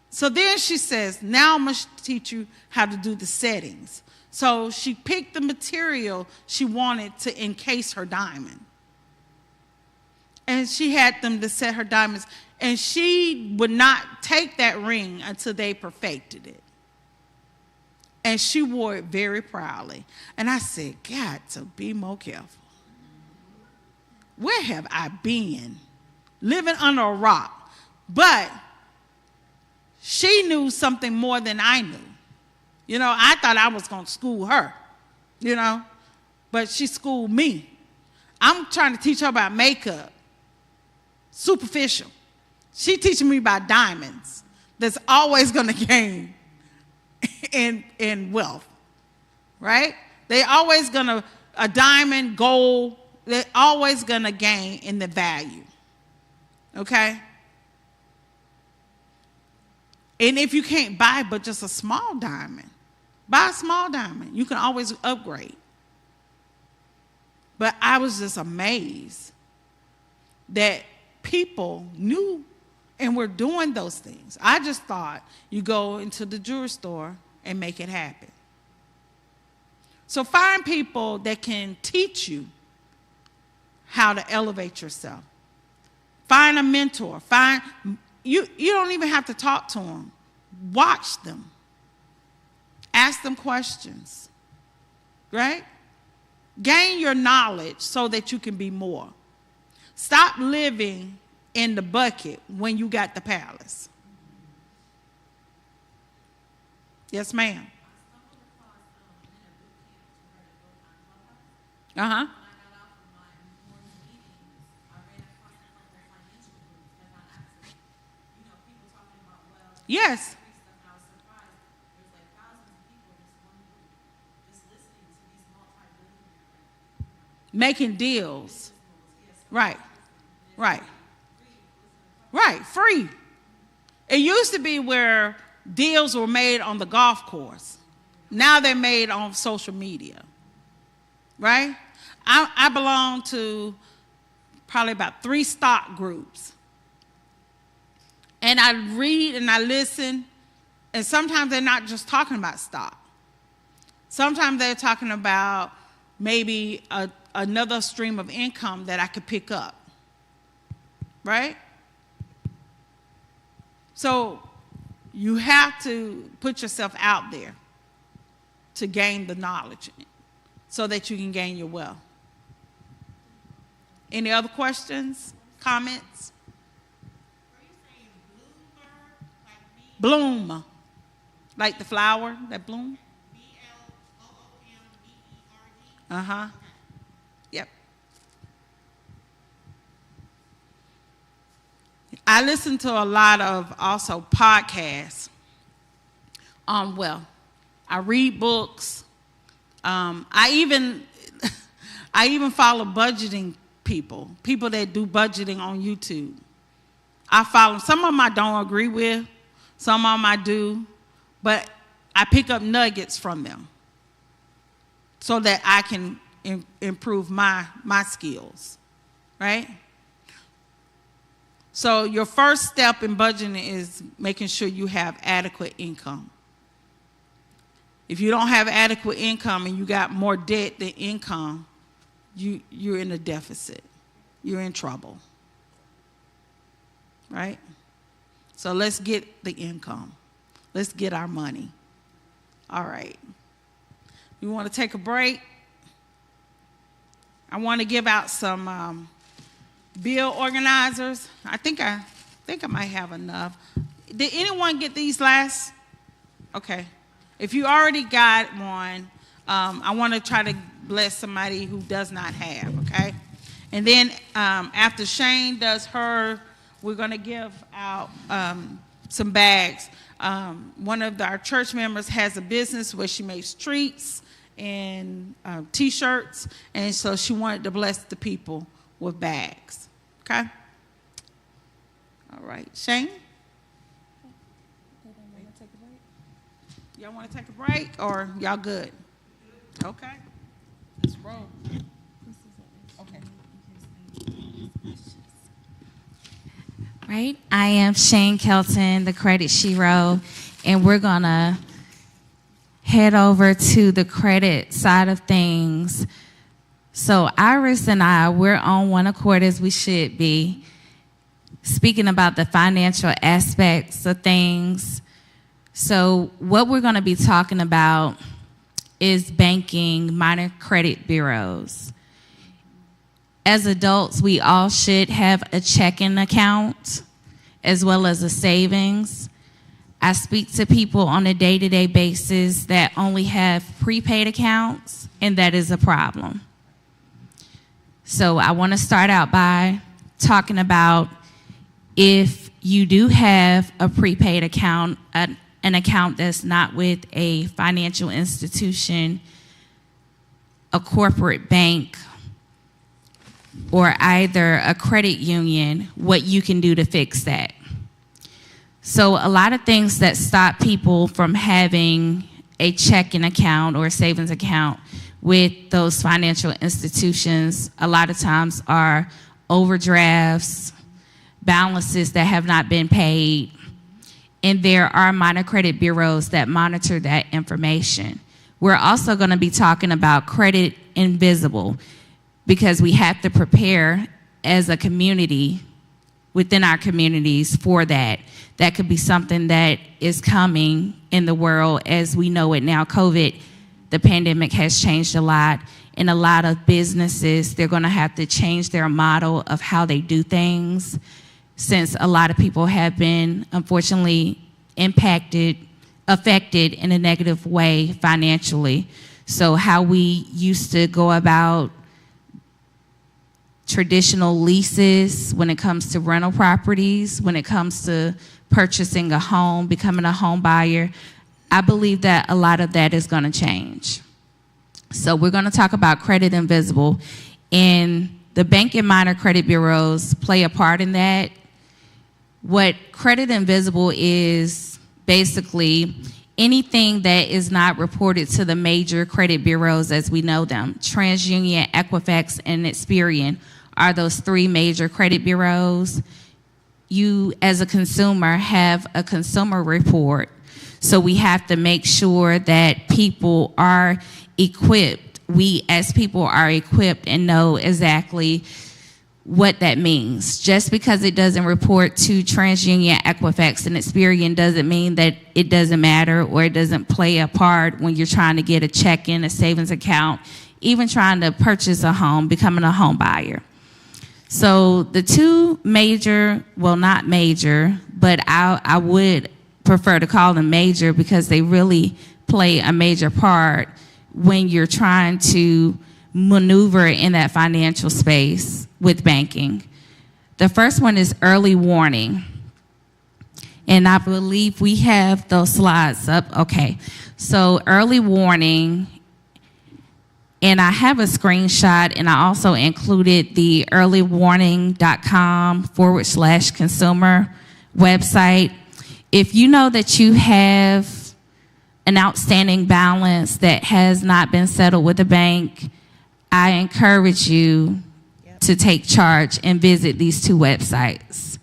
So then she says, now I'm going to teach you how to do the settings. So she picked the material she wanted to encase her diamond. And she had them to set her diamonds. And she would not take that ring until they perfected it. And she wore it very proudly. And I said, got to be more careful. Where have I been? Living under a rock. But she knew something more than I knew. You know, I thought I was going to school her, you know, but she schooled me. I'm trying to teach her about makeup. Superficial. She teaching me about diamonds. That's always going to gain in wealth, right? They always going to, a diamond, gold, they're always going to gain in the value, okay? And if you can't buy but just a small diamond, buy a small diamond. You can always upgrade. But I was just amazed that people knew and were doing those things. I just thought you go into the jewelry store and make it happen. So find people that can teach you how to elevate yourself. Find a mentor. You don't even have to talk to them. Watch them. Ask them questions. Right? Gain your knowledge so that you can be more. Stop living in the bucket when you got the palace. Yes, ma'am. Uh-huh. Yes. Making deals. Right. Right. Right. Free. It used to be where deals were made on the golf course. Now they're made on social media. Right? I belong to probably about 3 stock groups. And I read and I listen, and sometimes they're not just talking about stock. Sometimes they're talking about maybe another stream of income that I could pick up, right? So you have to put yourself out there to gain the knowledge so that you can gain your wealth. Any other questions, comments? Bloom, like the flower that bloom. Uh-huh. Yep. I listen to a lot of also podcasts on wealth. I read books. I even follow budgeting people that do budgeting on YouTube. I follow some of them I don't agree with. Some of them I do, but I pick up nuggets from them so that I can improve my skills, right? So your first step in budgeting is making sure you have adequate income. If you don't have adequate income and you got more debt than income, you're in a deficit. You're in trouble, right? So let's get the income. Let's get our money. All right. You want to take a break? I want to give out some bill organizers. I think I might have enough. Did anyone get these last? Okay. If you already got one, I want to try to bless somebody who does not have, okay? And then after Shane does her, we're going to give out some bags. One of our church members has a business where she makes treats and T-shirts, and so she wanted to bless the people with bags. Okay? All right. Shane? Y'all want to take a break, or y'all good? Okay. Let's roll. Okay. Right? I am Shane Kelton, the Credit Shiro, and we're going to head over to the credit side of things. So Iris and I, we're on one accord as we should be, speaking about the financial aspects of things. So what we're going to be talking about is banking minor credit bureaus. As adults, we all should have a checking account as well as a savings. I speak to people on a day-to-day basis that only have prepaid accounts, and that is a problem. So I want to start out by talking about if you do have a prepaid account, an account that's not with a financial institution, a corporate bank, or either a credit union, what you can do to fix that. So a lot of things that stop people from having a checking account or a savings account with those financial institutions a lot of times are overdrafts, balances that have not been paid, and there are minor credit bureaus that monitor that information. We're also going to be talking about credit invisible because we have to prepare as a community within our communities for that. That could be something that is coming in the world as we know it now. COVID, the pandemic has changed a lot. In a lot of businesses, they're going to have to change their model of how they do things since a lot of people have been, unfortunately, affected in a negative way financially. So how we used to go about traditional leases when it comes to rental properties, when it comes to purchasing a home, becoming a home buyer, I believe that a lot of that is going to change. So we're going to talk about credit invisible, and the bank and minor credit bureaus play a part in that. What credit invisible is basically anything that is not reported to the major credit bureaus as we know them. TransUnion, Equifax, and Experian are those three major credit bureaus. You, as a consumer, have a consumer report. So we have to make sure that people are equipped. We, as people, are equipped and know exactly what that means. Just because it doesn't report to TransUnion, Equifax, and Experian doesn't mean that it doesn't matter or it doesn't play a part when you're trying to get a check-in, a savings account, even trying to purchase a home, becoming a home buyer. So the two major, well, not major, but I would prefer to call them major because they really play a major part when you're trying to maneuver in that financial space with banking. The first one is early warning. And I believe we have those slides up. Okay. So early warning, and I have a screenshot, and I also included the earlywarning.com/consumer website. If you know that you have an outstanding balance that has not been settled with a bank, I encourage you to take charge and visit these two websites.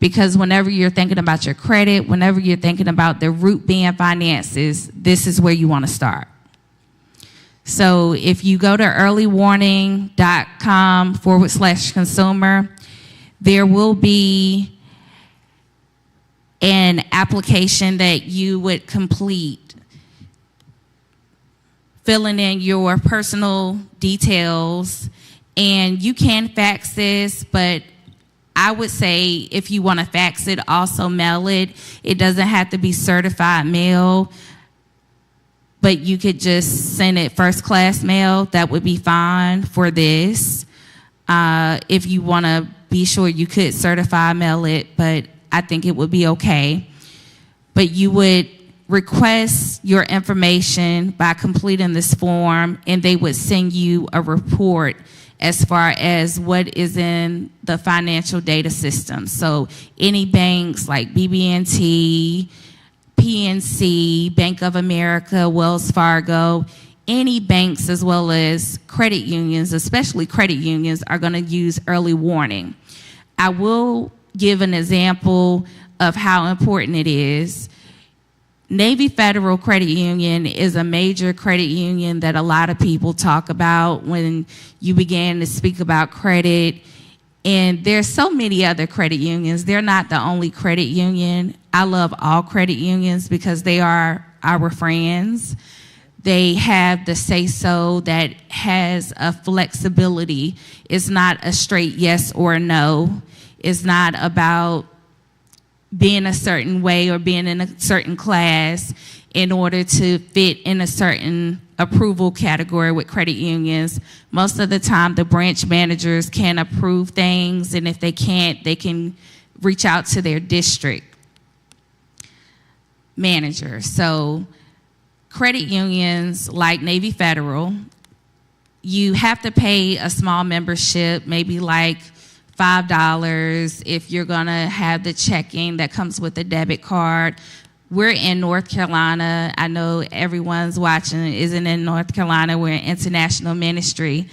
Because whenever you're thinking about your credit, whenever you're thinking about the root being finances, this is where you want to start. So if you go to earlywarning.com/consumer, there will be an application that you would complete, filling in your personal details, and you can fax this, but I would say if you want to fax it, also mail it. It doesn't have to be certified mail, but you could just send it first class mail. That would be fine for this. If you want to be sure, you could certify mail it, but I think it would be okay. But you would request your information by completing this form, and they would send you a report as far as what is in the financial data system. So any banks like BB&T, PNC, Bank of America, Wells Fargo, any banks as well as credit unions, especially credit unions, are going to use early warning. I will give an example of how important it is. Navy Federal Credit Union is a major credit union that a lot of people talk about when you begin to speak about credit. And there's so many other credit unions. They're not the only credit union. I love all credit unions because they are our friends. They have the say-so that has a flexibility. It's not a straight yes or no. It's not about being a certain way or being in a certain class in order to fit in a certain approval category with credit unions. Most of the time, the branch managers can approve things, and if they can't, they can reach out to their district manager. So credit unions like Navy Federal, you have to pay a small membership, maybe like $5 if you're going to have the checking that comes with a debit card. We're in North Carolina. I know everyone's watching isn't in North Carolina. We're an international ministry.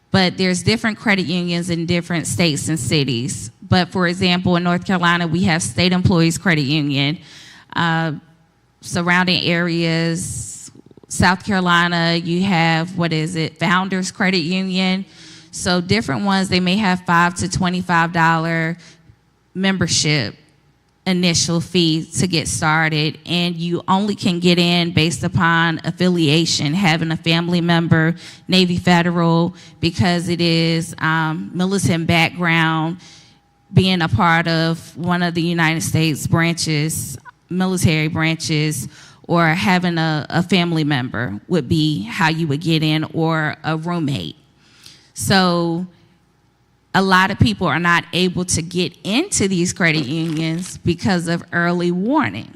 But there's different credit unions in different states and cities. But for example, in North Carolina, we have State Employees Credit Union. Surrounding areas, South Carolina, you have, Founders Credit Union. So different ones, they may have $5 to $25 membership initial fee to get started, and you only can get in based upon affiliation, having a family member, Navy Federal, because it is militant background, being a part of one of the United States branches, military branches, or having a family member would be how you would get in, or a roommate. So a lot of people are not able to get into these credit unions because of early warning.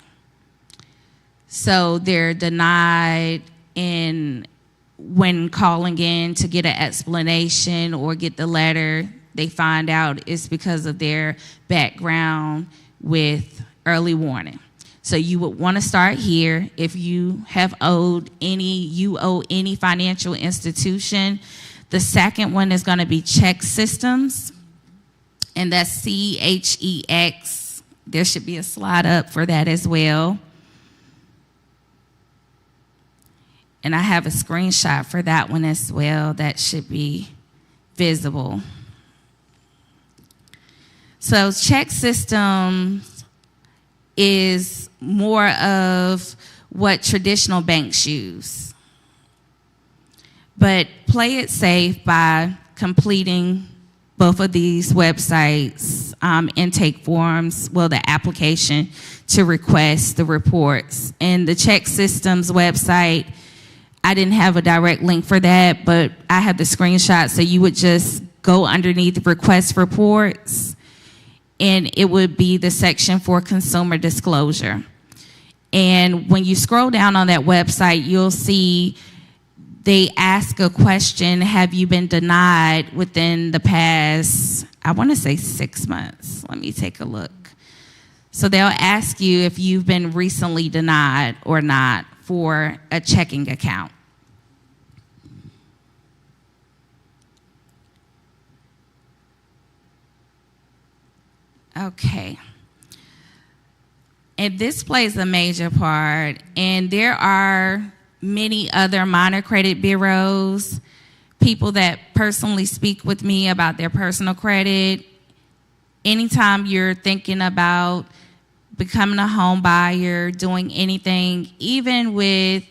So they're denied when calling in to get an explanation or get the letter. They find out it's because of their background with early warning. So you would want to start here. If you owe any financial institution. The second one is going to be ChexSystems, and that's CHEX. There should be a slide up for that as well. And I have a screenshot for that one as well that should be visible. So ChexSystems is more of what traditional banks use. But play it safe by completing both of these websites, intake forms, the application to request the reports. And the ChexSystems website, I didn't have a direct link for that, but I have the screenshot, so you would just go underneath request reports, and it would be the section for consumer disclosure. And when you scroll down on that website, you'll see they ask a question, have you been denied within the past, I want to say 6 months. Let me take a look. So they'll ask you if you've been recently denied or not for a checking account. Okay. And this plays a major part, and there are many other minor credit bureaus, people that personally speak with me about their personal credit. Anytime you're thinking about becoming a home buyer, doing anything, even with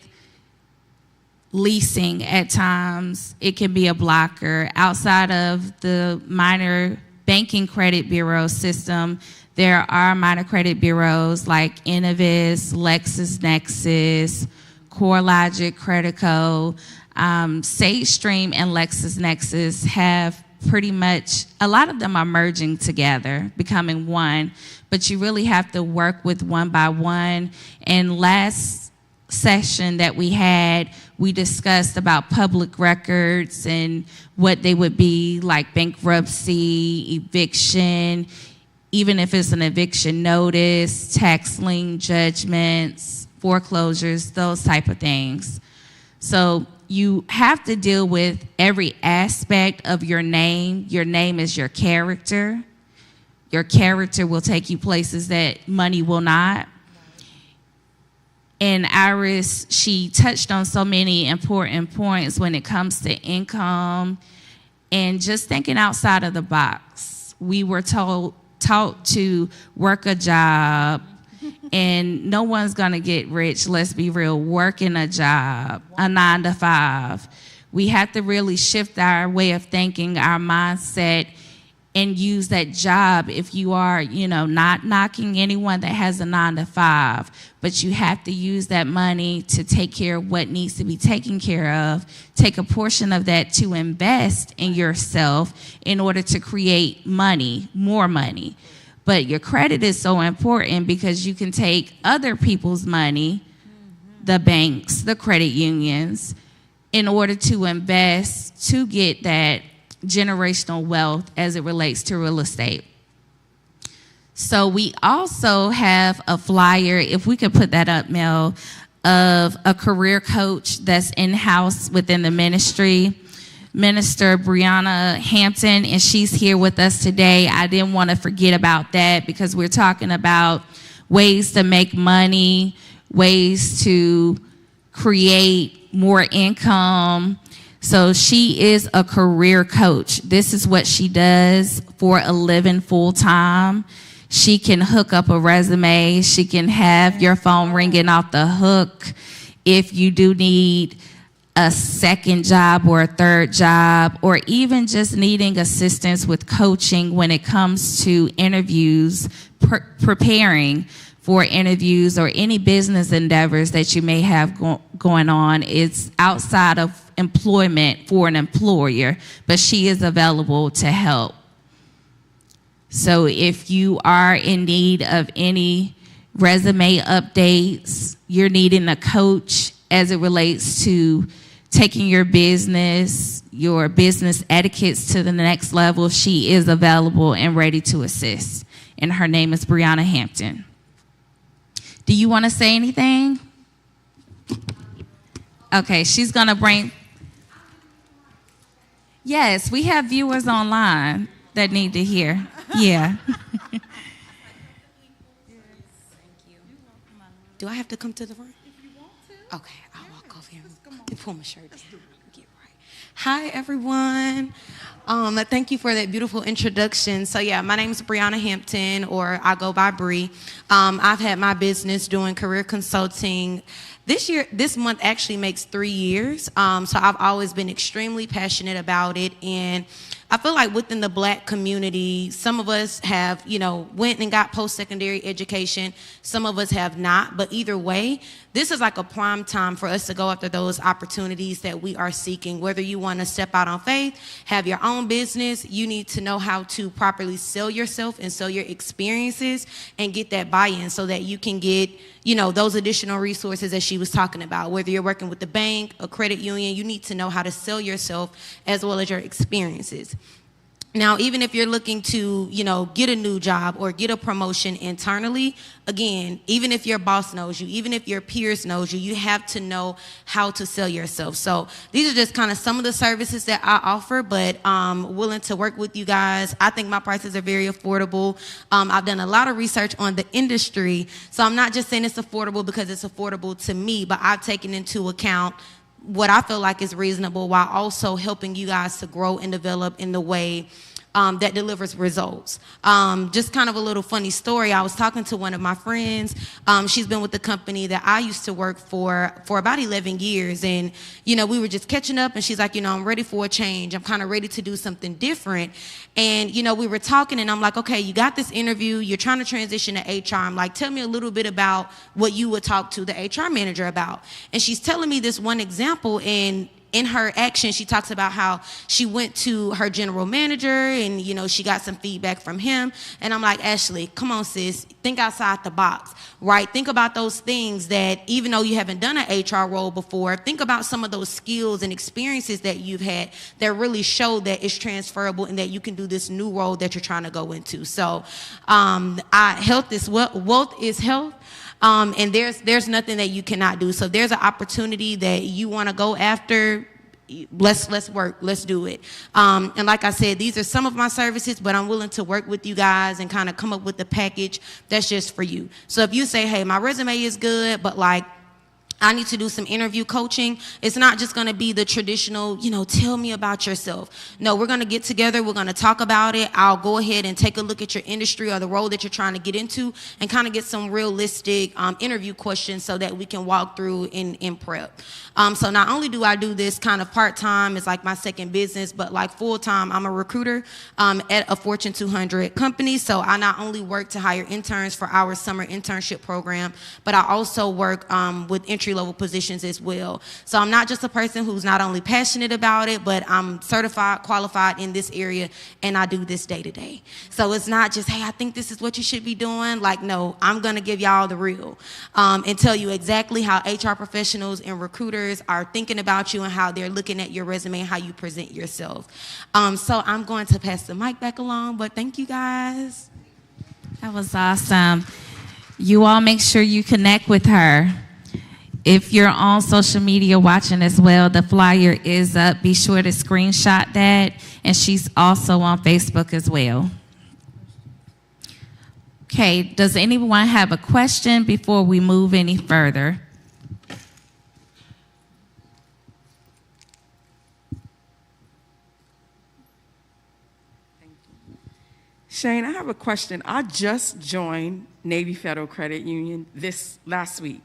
leasing at times, it can be a blocker. Outside of the minor banking credit bureau system, there are minor credit bureaus like Innovis, LexisNexis, CoreLogic, Credico, SageStream, and LexisNexis have pretty much, a lot of them are merging together, becoming one, but you really have to work with one by one. And last session that we had, we discussed about public records and what they would be, like bankruptcy, eviction, even if it's an eviction notice, tax lien judgments, foreclosures, those type of things. So you have to deal with every aspect of your name. Your name is your character. Your character will take you places that money will not. And Iris, she touched on so many important points when it comes to income and just thinking outside of the box. We were taught to work a job, and no one's gonna get rich, let's be real, working a job, a 9 to 5. We have to really shift our way of thinking, our mindset, and use that job. If you are, not knocking anyone that has a 9 to 5, but you have to use that money to take care of what needs to be taken care of. Take a portion of that to invest in yourself in order to create money, more money. But your credit is so important because you can take other people's money, the banks, the credit unions, in order to invest to get that generational wealth as it relates to real estate. So we also have a flyer, if we could put that up, Mel, of a career coach that's in-house within the ministry, Minister Brianna Hampton, and she's here with us today. I didn't want to forget about that because we're talking about ways to make money, ways to create more income. So she is a career coach. This is what she does for a living full time. She can hook up a resume. She can have your phone ringing off the hook if you do need a second job or a third job, or even just needing assistance with coaching when it comes to interviews, preparing for interviews or any business endeavors that you may have going on. It's outside of employment for an employer, but she is available to help. So if you are in need of any resume updates, you're needing a coach as it relates to taking your business etiquettes to the next level, she is available and ready to assist. And her name is Brianna Hampton. Do you want to say anything? Okay, she's going to bring... Yes, we have viewers online that need to hear. Yeah. Do I have to come to the front? Okay, I'll walk over here and pull my shirt down. Get right. Hi, everyone. Thank you for that beautiful introduction. So yeah, my name is Brianna Hampton, or I go by Bree. I've had my business doing career consulting. This month actually makes 3 years. So I've always been extremely passionate about it. And I feel like within the Black community, some of us have, went and got post-secondary education. Some of us have not. But either way, this is like a prime time for us to go after those opportunities that we are seeking. Whether you want to step out on faith, have your own business, you need to know how to properly sell yourself and sell your experiences and get that buy-in so that you can get, those additional resources that she was talking about. Whether you're working with the bank, a credit union, you need to know how to sell yourself as well as your experiences. Now, even if you're looking to, get a new job or get a promotion internally, again, even if your boss knows you, even if your peers knows you, you have to know how to sell yourself. So these are just kind of some of the services that I offer, but I'm willing to work with you guys. I think my prices are very affordable. I've done a lot of research on the industry, so I'm not just saying it's affordable because it's affordable to me, but I've taken into account what I feel like is reasonable while also helping you guys to grow and develop in the way that delivers results. Just kind of a little funny story. I was talking to one of my friends. She's been with the company that I used to work for about 11 years. And, we were just catching up and she's like, I'm ready for a change. I'm kind of ready to do something different. And, we were talking and I'm like, okay, you got this interview. You're trying to transition to HR. I'm like, tell me a little bit about what you would talk to the HR manager about. And she's telling me this one example, and in her action, she talks about how she went to her general manager and, she got some feedback from him. And I'm like, Ashley, come on, sis, think outside the box, right? Think about those things that even though you haven't done an HR role before, think about some of those skills and experiences that you've had that really show that it's transferable and that you can do this new role that you're trying to go into. So health is wealth is health. And there's nothing that you cannot do. So if there's an opportunity that you want to go after, let's work, let's do it. And like I said, these are some of my services, but I'm willing to work with you guys and kind of come up with a package that's just for you. So if you say, hey, my resume is good, but like, I need to do some interview coaching. It's not just going to be the traditional, tell me about yourself. No, we're going to get together. We're going to talk about it. I'll go ahead and take a look at your industry or the role that you're trying to get into and kind of get some realistic interview questions so that we can walk through in prep. So not only do I do this kind of part-time, it's like my second business, but like full-time, I'm a recruiter at a Fortune 200 company. So I not only work to hire interns for our summer internship program, but I also work with entry-level positions as well. So I'm not just a person who's not only passionate about it, but I'm certified, qualified in this area, and I do this day to day. So it's not just, hey, I think this is what you should be doing. Like, no, I'm going to give y'all the real and tell you exactly how HR professionals and recruiters are thinking about you and how they're looking at your resume and how you present yourself. So I'm going to pass the mic back along, but thank you guys. That was awesome. You all make sure you connect with her. If you're on social media watching as well, the flyer is up. Be sure to screenshot that. And she's also on Facebook as well. Okay, does anyone have a question before we move any further? Shane, I have a question. I just joined Navy Federal Credit Union this last week.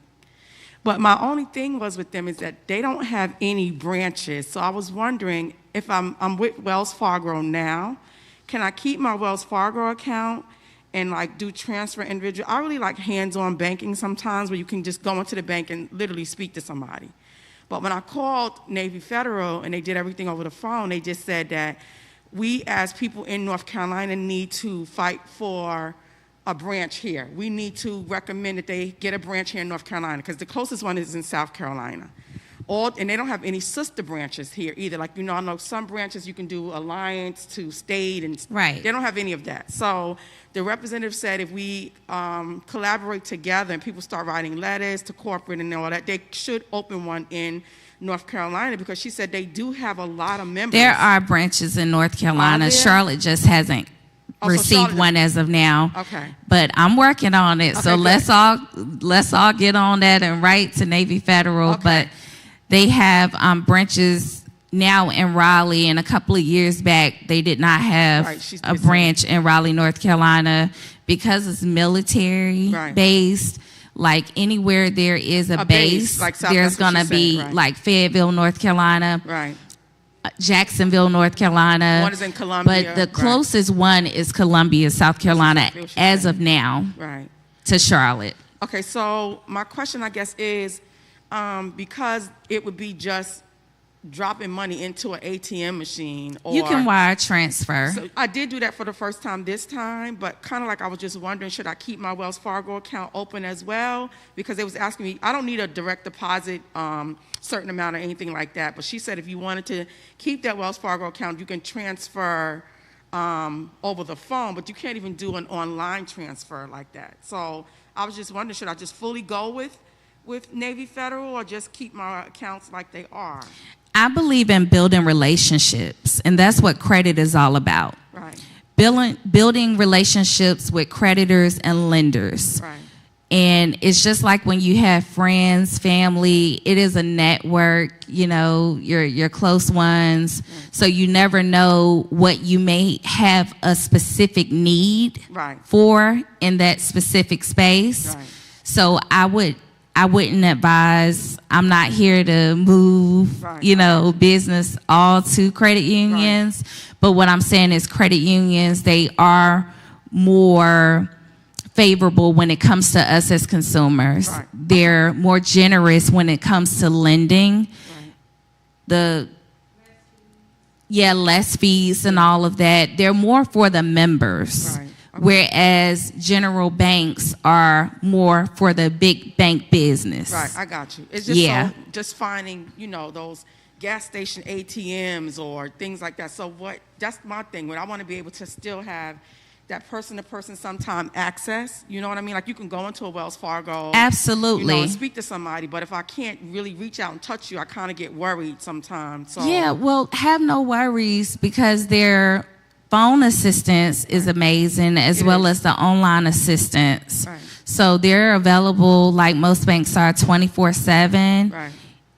But my only thing was with them is that they don't have any branches. So I was wondering if I'm with Wells Fargo now, can I keep my Wells Fargo account and like do transfer individual? I really like hands-on banking sometimes where you can just go into the bank and literally speak to somebody. But when I called Navy Federal and they did everything over the phone, they just said that we as people in North Carolina need to fight for a branch here. We need to recommend that they get a branch here in North Carolina because the closest one is in South Carolina. And they don't have any sister branches here either. Like, I know some branches you can do alliance to state and right. They don't have any of that. So the representative said if we collaborate together and people start writing letters to corporate and all that, they should open one in North Carolina because she said they do have a lot of members. There are branches in North Carolina. Charlotte just hasn't received one as of now. Okay. But I'm working on it. Okay, so let's all get on that and write to Navy Federal. Okay. But they have branches now in Raleigh, and a couple of years back they did not have a branch in Raleigh, North Carolina, because it's military based. Like anywhere there is a base like there's going to be like Fayetteville, North Carolina. Right. Jacksonville, North Carolina. One is in Columbia. But the closest one is Columbia, South Carolina, as of now, to Charlotte. Okay, so my question, I guess, is because it would be just dropping money into an ATM machine. Or, you can wire transfer. So I did do that for the first time this time, but kind of like I was just wondering, should I keep my Wells Fargo account open as well? Because they was asking me, I don't need a direct deposit, certain amount or anything like that, but she said if you wanted to keep that Wells Fargo account, you can transfer over the phone, but you can't even do an online transfer like that. So I was just wondering, should I just fully go with Navy Federal or just keep my accounts like they are? I believe in building relationships, and that's what credit is all about. Right. Building relationships with creditors and lenders. Right. And it's just like when you have friends, family, it is a network, your close ones. Right. So you never know what you may have a specific need for in that specific space. Right. So I wouldn't advise, I'm not here to move, business all to credit unions. Right. But what I'm saying is credit unions, they are more favorable when it comes to us as consumers. Right. They're more generous when it comes to lending. Right. the less fees and all of that. They're more for the members. Right. Okay. Whereas general banks are more for the big bank business. Right, I got you. It's just Yeah. just finding, those gas station ATMs or things like that. So that's my thing. What I want to be able to still have that person-to-person sometime access. You know what I mean? Like you can go into a Wells Fargo. Absolutely. And speak to somebody. But if I can't really reach out and touch you, I kind of get worried sometimes. So Yeah, well, have no worries because their phone assistance is amazing as It well is. as the online assistance. Right. So they're available like most banks are 24/7. Right.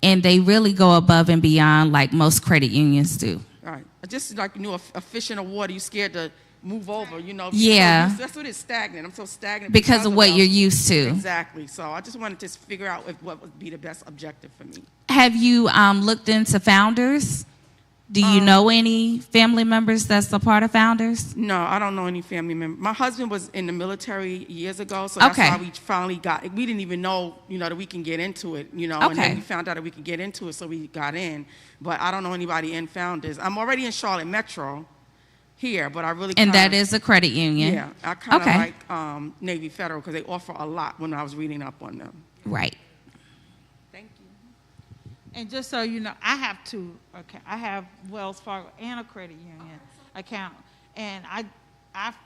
And they really go above and beyond like most credit unions do. Right. Just like a fish in the water, you scared to move over, Yeah. That's what it's stagnant. I'm so stagnant Because of what Wells. you're used to. Exactly. So I just wanted to figure out what would be the best objective for me. Have you looked into Founders? Do you know any family members that's a part of Founders? No, I don't know any family member. My husband was in the military years ago, so that's Okay. why we finally got. We didn't even know, that we can get into it, and Okay. then we found out that we could get into it, so we got in. But I don't know anybody in Founders. I'm already in Charlotte Metro here, but I really And kinda, that is a credit union. yeah, I kind of Okay. like Navy Federal because they offer a lot when I was reading up on them. Right. Thank you. And just so you know, I have two. Okay, I have Wells Fargo and a credit union account, and I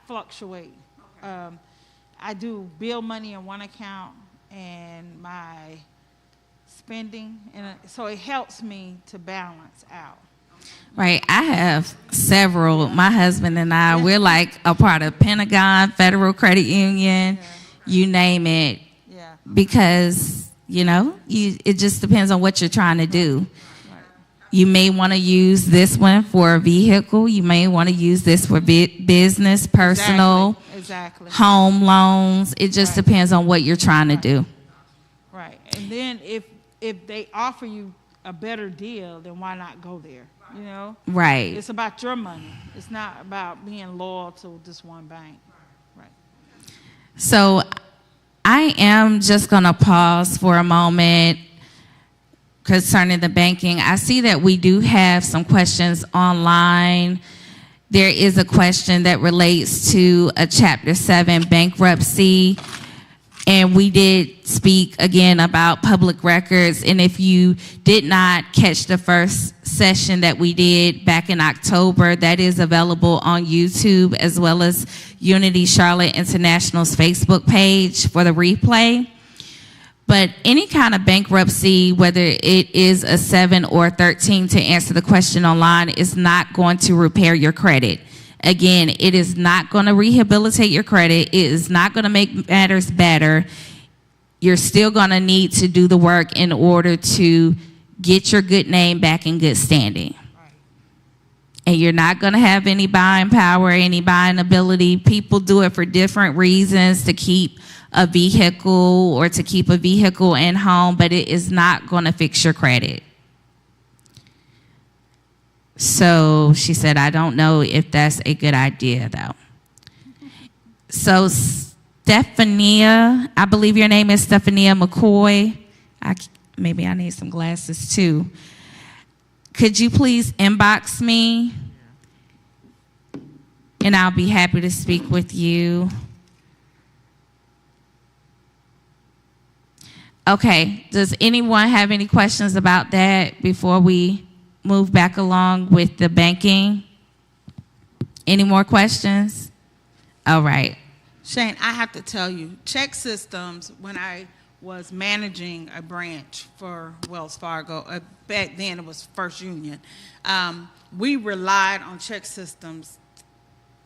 fluctuate. I do bill money in one account and my spending, and so it helps me to balance out. Right. I have several. My husband and I, we're like a part of Pentagon, Federal Credit Union, you name it, Yeah. because, it just depends on what you're trying to do. You may want to use this one for a vehicle. You may want to use this for business, personal, Exactly. home loans. It just Right. depends on what you're trying to do. Right. And then if they offer you a better deal, then why not go there? Right. It's about your money. It's not about being loyal to just one bank. Right. So I am just going to pause for a moment concerning the banking. I see that we do have some questions online. There is a question that relates to a Chapter 7 bankruptcy. And we did speak again about public records. And if you did not catch the first session that we did back in October, that is available on YouTube as well as Unity Charlotte International's Facebook page for the replay. But any kind of bankruptcy, whether it is a 7 or 13, to answer the question online, is not going to repair your credit. Again, it is not going to rehabilitate your credit. It is not going to make matters better. You're still going to need to do the work in order to get your good name back in good standing. And you're not going to have any buying power, any buying ability. People do it for different reasons, to keep a vehicle or to keep a vehicle in home, but it is not going to fix your credit. So she said, I don't know if that's a good idea, though. So Stephania, I believe your name is Stephania McCoy. Maybe I need some glasses, too. Could you please inbox me? And I'll be happy to speak with you. Okay, does anyone have any questions about that before we move back along with the banking? Any more questions? All right. Shane, I have to tell you, check systems, when I was managing a branch for Wells Fargo, back then it was First Union, we relied on check systems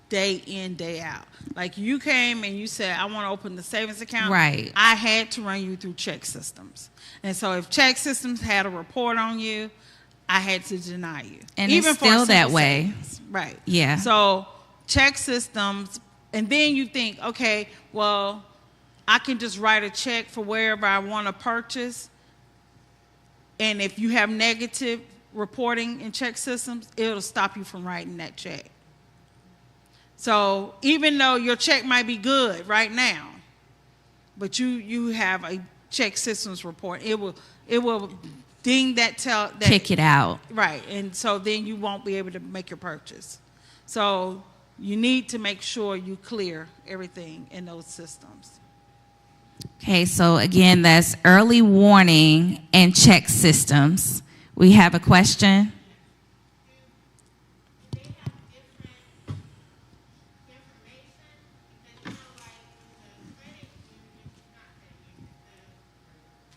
day in, day out. Like you came and you said, I want to open the savings account. Right. I had to run you through check systems. And so if check systems had a report on you, I had to deny you. And it's for still a that simple way. savings. Right. Yeah. So check systems, and then you think, okay, well, I can just write a check for wherever I want to purchase. And if you have negative reporting in check systems, it'll stop you from writing that check. So even though your check might be good right now, but you have a check systems report, it will ding that kick it out. Right, and so then you won't be able to make your purchase. So you need to make sure you clear everything in those systems. Okay, so again, that's early warning and check systems. We have a question? They have different information, because like the credit union, not credit union,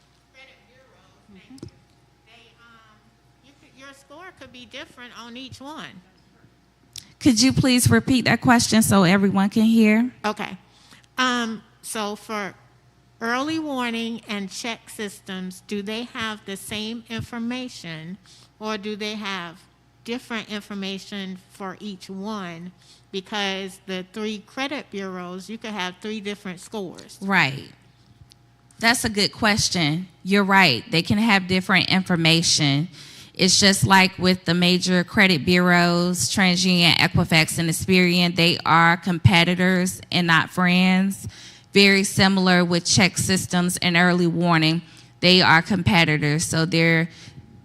the credit bureaus, thank you. Your score could be different on each one. Could you please repeat that question so everyone can hear? Okay. So for early warning and check systems, do they have the same information, or do they have different information for each one? Because the 3 credit bureaus, you could have 3 different scores. Right. That's a good question. You're right. They can have different information. It's just like with the major credit bureaus, TransUnion, Equifax, and Experian, they are competitors and not friends. Very similar with check systems and early warning. They are competitors, so they're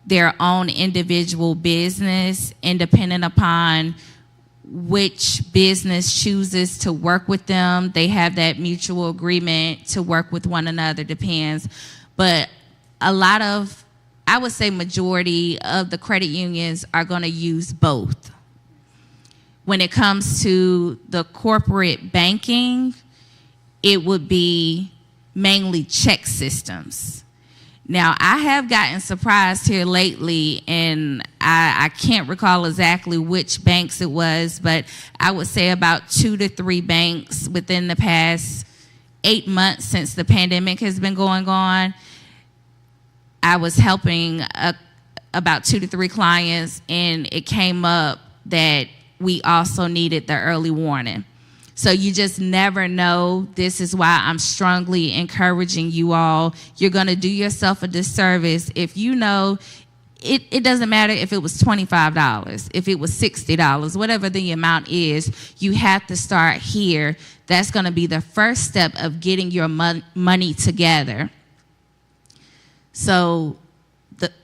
their own individual business, independent upon which business chooses to work with them. They have that mutual agreement to work with one another, depends. But a lot of, I would say majority of the credit unions are going to use both. When it comes to the corporate banking, it would be mainly check systems. Now, I have gotten surprised here lately, and I can't recall exactly which banks it was, but I would say about 2 to 3 banks within the past 8 months since the pandemic has been going on. I was helping about 2 to 3 clients, and it came up that we also needed the early warning. So you just never know. This is why I'm strongly encouraging you all. You're going to do yourself a disservice if you know it doesn't matter if it was $25, if it was $60, whatever the amount is, you have to start here. That's going to be the first step of getting your money together. So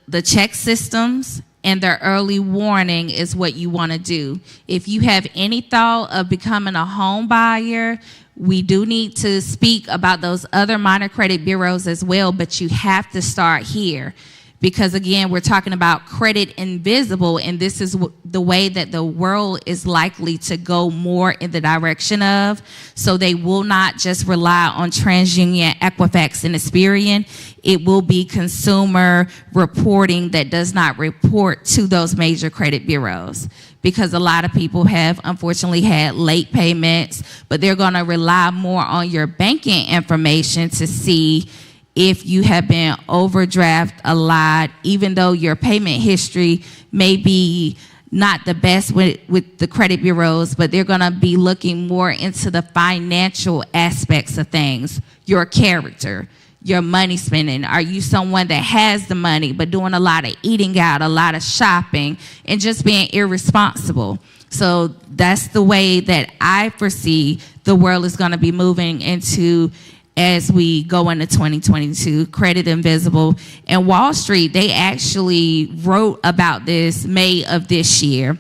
the check systems and their early warning is what you want to do. If you have any thought of becoming a home buyer, we do need to speak about those other minor credit bureaus as well, but you have to start here. Because again, we're talking about credit invisible, and this is the way that the world is likely to go more in the direction of. So they will not just rely on TransUnion, Equifax, and Experian. It will be consumer reporting that does not report to those major credit bureaus. Because a lot of people have unfortunately had late payments, but they're going to rely more on your banking information to see if you have been overdraft a lot, even though your payment history may be not the best with the credit bureaus, but they're going to be looking more into the financial aspects of things, your character, your money spending. Are you someone that has the money but doing a lot of eating out, a lot of shopping, and just being irresponsible? So that's the way that I foresee the world is going to be moving into as we go into 2022, credit invisible. And Wall Street, they actually wrote about this May of this year,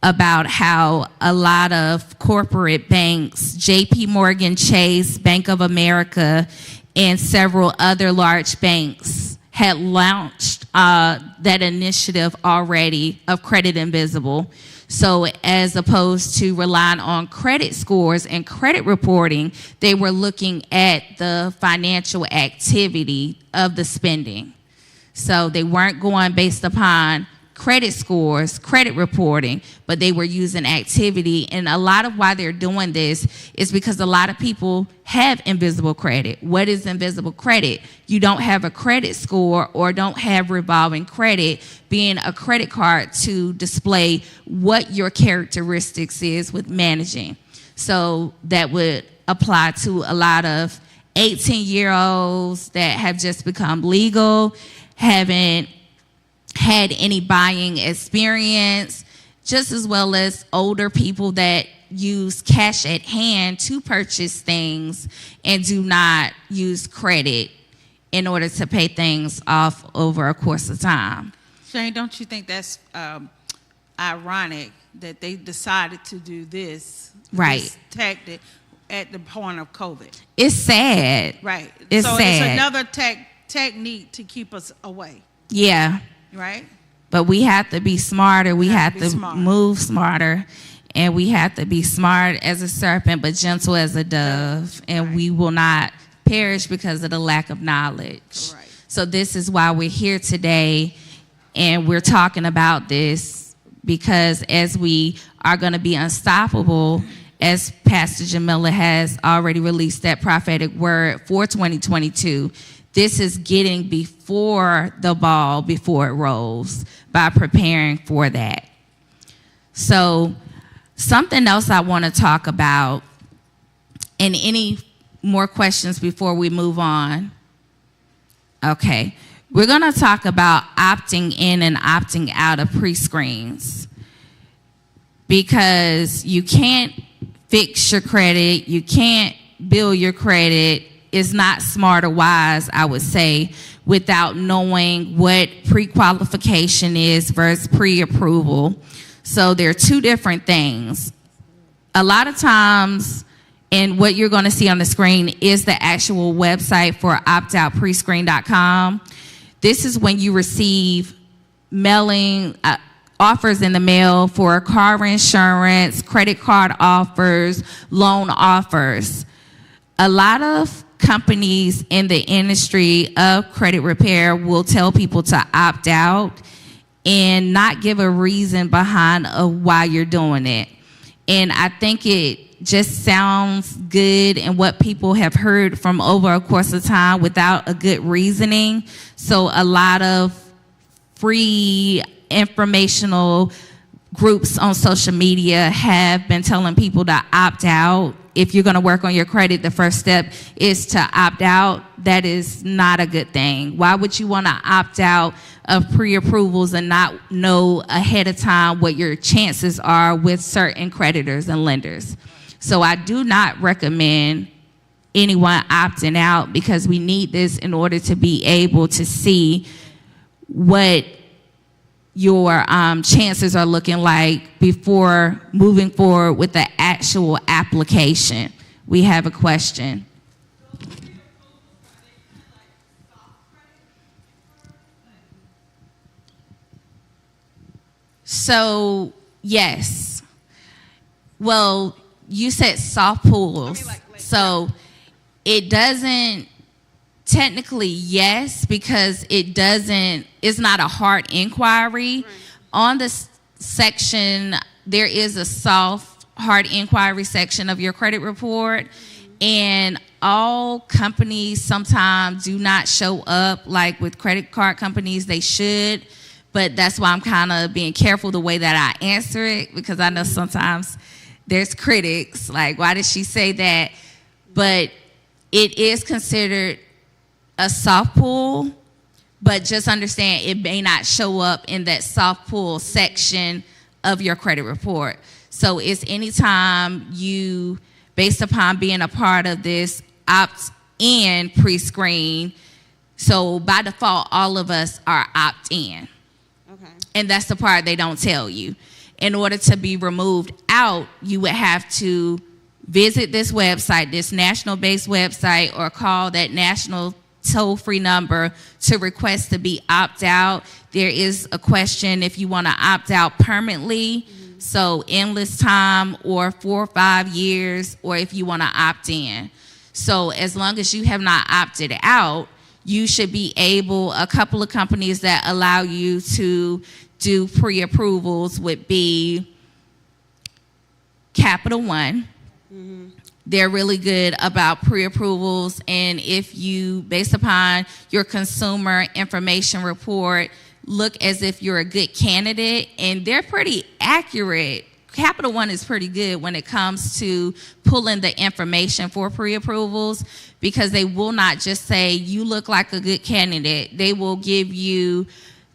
about how a lot of corporate banks, JP Morgan Chase, Bank of America, and several other large banks had launched that initiative already of credit invisible. So as opposed to relying on credit scores and credit reporting, they were looking at the financial activity of the spending. So they weren't going based upon credit scores, credit reporting, but they were using activity. And a lot of why they're doing this is because a lot of people have invisible credit. What is invisible credit? You don't have a credit score or don't have revolving credit, being a credit card to display what your characteristics is with managing. So that would apply to a lot of 18-year-olds that have just become legal, haven't had any buying experience, just as well as older people that use cash at hand to purchase things and do not use credit in order to pay things off over a course of time. Shane, don't you think that's ironic that they decided to do this, Right. this tactic at the point of COVID? It's sad. Right. It's so sad. it's another technique to keep us away, Yeah. right? But we have to be smarter. We have be to smart. move smarter. And we have to be smart as a serpent, but gentle as a dove. And we will not perish because of the lack of knowledge. Right. So this is why we're here today. And we're talking about this because as we are going to be unstoppable, as Pastor Jamila has already released that prophetic word for 2022, this is getting before the ball, before it rolls, by preparing for that. So something else I want to talk about, and any more questions before we move on? Okay. We're going to talk about opting in and opting out of pre-screens, because you can't fix your credit, you can't build your credit. It's not smart or wise, I would say, without knowing what pre-qualification is versus pre-approval. So there are two different things. A lot of times, and what you're going to see on the screen is the actual website for optoutprescreen.com. This is when you receive mailing offers in the mail for car insurance, credit card offers, loan offers. A lot of companies in the industry of credit repair will tell people to opt out and not give a reason behind why you're doing it. And I think it just sounds good and what people have heard from over a course of time without a good reasoning. So a lot of free informational groups on social media have been telling people to opt out. If you're going to work on your credit, the first step is to opt out. That is not a good thing. Why would you want to opt out of pre-approvals and not know ahead of time what your chances are with certain creditors and lenders? So I do not recommend anyone opting out, because we need this in order to be able to see what your chances are looking like before moving forward with the actual application. We have a question. So, yes. Well, you said soft pulls. So it doesn't technically, yes, because it's not a hard inquiry. Right. On this section, there is a soft, hard inquiry section of your credit report. Mm-hmm. And all companies sometimes do not show up. Like with credit card companies, they should. But that's why I'm kind of being careful the way that I answer it, because I know sometimes there's critics, like, why did she say that? But it is considered a soft pull, but just understand it may not show up in that soft pull section of your credit report. So it's anytime you, based upon being a part of this opt-in pre-screen, so by default, all of us are opt-in. Okay. And that's the part they don't tell you. In order to be removed out, you would have to visit this website, this national-based website, or call that national toll-free number to request to be opt-out. There is a question if you want to opt out permanently, so endless time or 4 or 5 years, or if you want to opt in. So as long as you have not opted out, you should be able, a couple of companies that allow you to do pre-approvals would be Capital One. Mm-hmm. They're really good about pre-approvals, and if you, based upon your consumer information report, look as if you're a good candidate, and they're pretty accurate. Capital One is pretty good when it comes to pulling the information for pre-approvals, because they will not just say you look like a good candidate. They will give you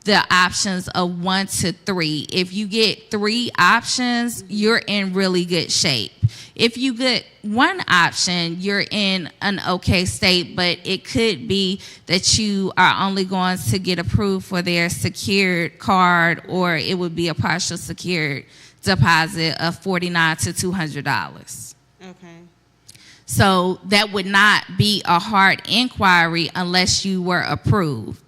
the options of 1 to 3. If you get 3 options, you're in really good shape. If you get one option, you're in an okay state, but it could be that you are only going to get approved for their secured card, or it would be a partial secured deposit of $49 to $200. Okay. So that would not be a hard inquiry unless you were approved.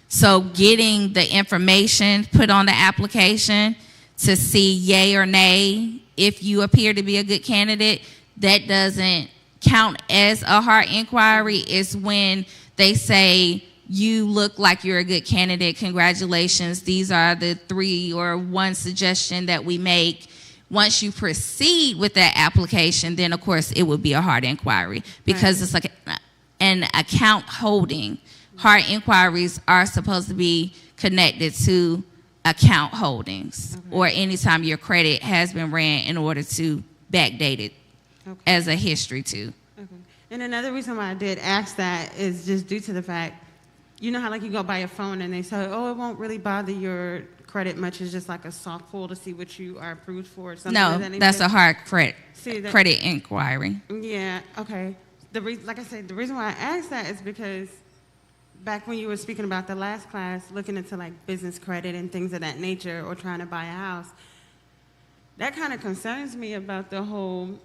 So getting the information put on the application to see yay or nay if you appear to be a good candidate, that doesn't count as a hard inquiry. It's when they say, you look like you're a good candidate, congratulations, these are the 3 or 1 suggestion that we make. Once you proceed with that application, then of course it would be a hard inquiry because it's like an account holding. Hard inquiries are supposed to be connected to account holdings or anytime your credit has been ran in order to backdate it as a history too. Okay. And another reason why I did ask that is just due to the fact, you know how like you go buy a phone and they say, oh, it won't really bother your credit much. It's just like a soft pull to see what you are approved for. Or something No, of that nature. that's a hard credit that- credit inquiry. Yeah, okay. Like I said, the reason why I asked that is because back when you were speaking about the last class, looking into like business credit and things of that nature or trying to buy a house, that kind of concerns me about the whole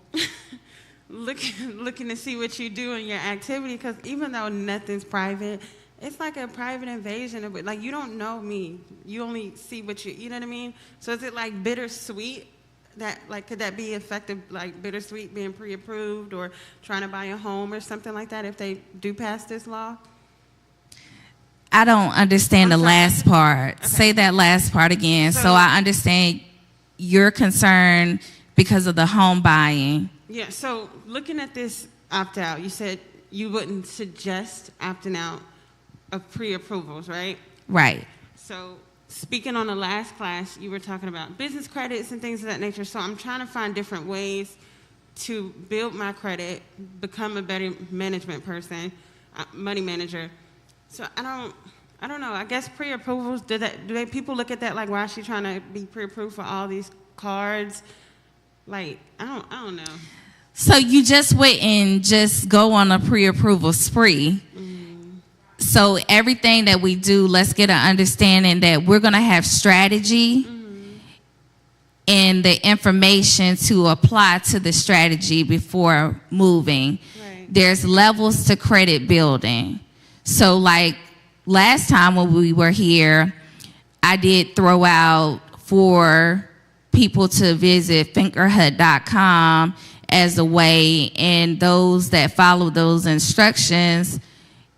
looking to see what you do in your activity, because even though nothing's private, it's like a private invasion of it. Like, you don't know me. You only see what you know what I mean? So is it like bittersweet? That, like, could that be effective, like bittersweet being pre-approved or trying to buy a home or something like that if they do pass this law? I don't understand I'm the sorry. last part. Okay. Say that last part again. So So- I understand your concern because of the home buying. Yeah, so looking at this opt-out, you said you wouldn't suggest opting out of pre-approvals, right? Right. So speaking on the last class, you were talking about business credits and things of that nature. So I'm trying to find different ways to build my credit, become a better management person, money manager. So I don't know. I guess pre-approvals, people look at that like, why is she trying to be pre-approved for all these cards? Like, I don't know. So you just wouldn't just go on a pre-approval spree. So everything that we do, let's get an understanding that we're going to have strategy and the information to apply to the strategy before moving. Right. There's levels to credit building. So like last time when we were here, I did throw out for people to visit fingerhut.com as a way, and those that followed those instructions,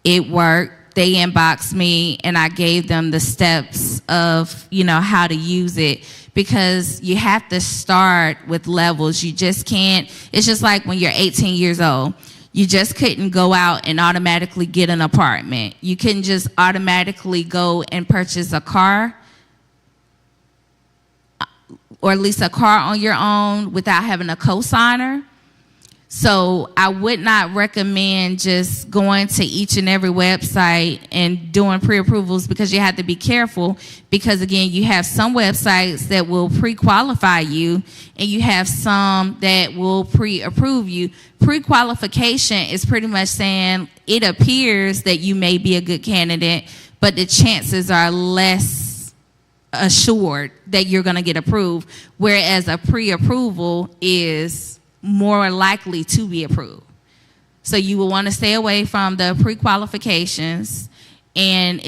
it worked. They inboxed me and I gave them the steps of, how to use it, because you have to start with levels. You just can't, it's just like when you're 18 years old. You just couldn't go out and automatically get an apartment. You couldn't just automatically go and purchase a car, or at least a car on your own without having a cosigner. So I would not recommend just going to each and every website and doing pre-approvals, because you have to be careful, because again, you have some websites that will pre-qualify you and you have some that will pre-approve you. Pre-qualification is pretty much saying it appears that you may be a good candidate, but the chances are less assured that you're going to get approved, whereas a pre-approval is more likely to be approved. So you will want to stay away from the pre-qualifications, and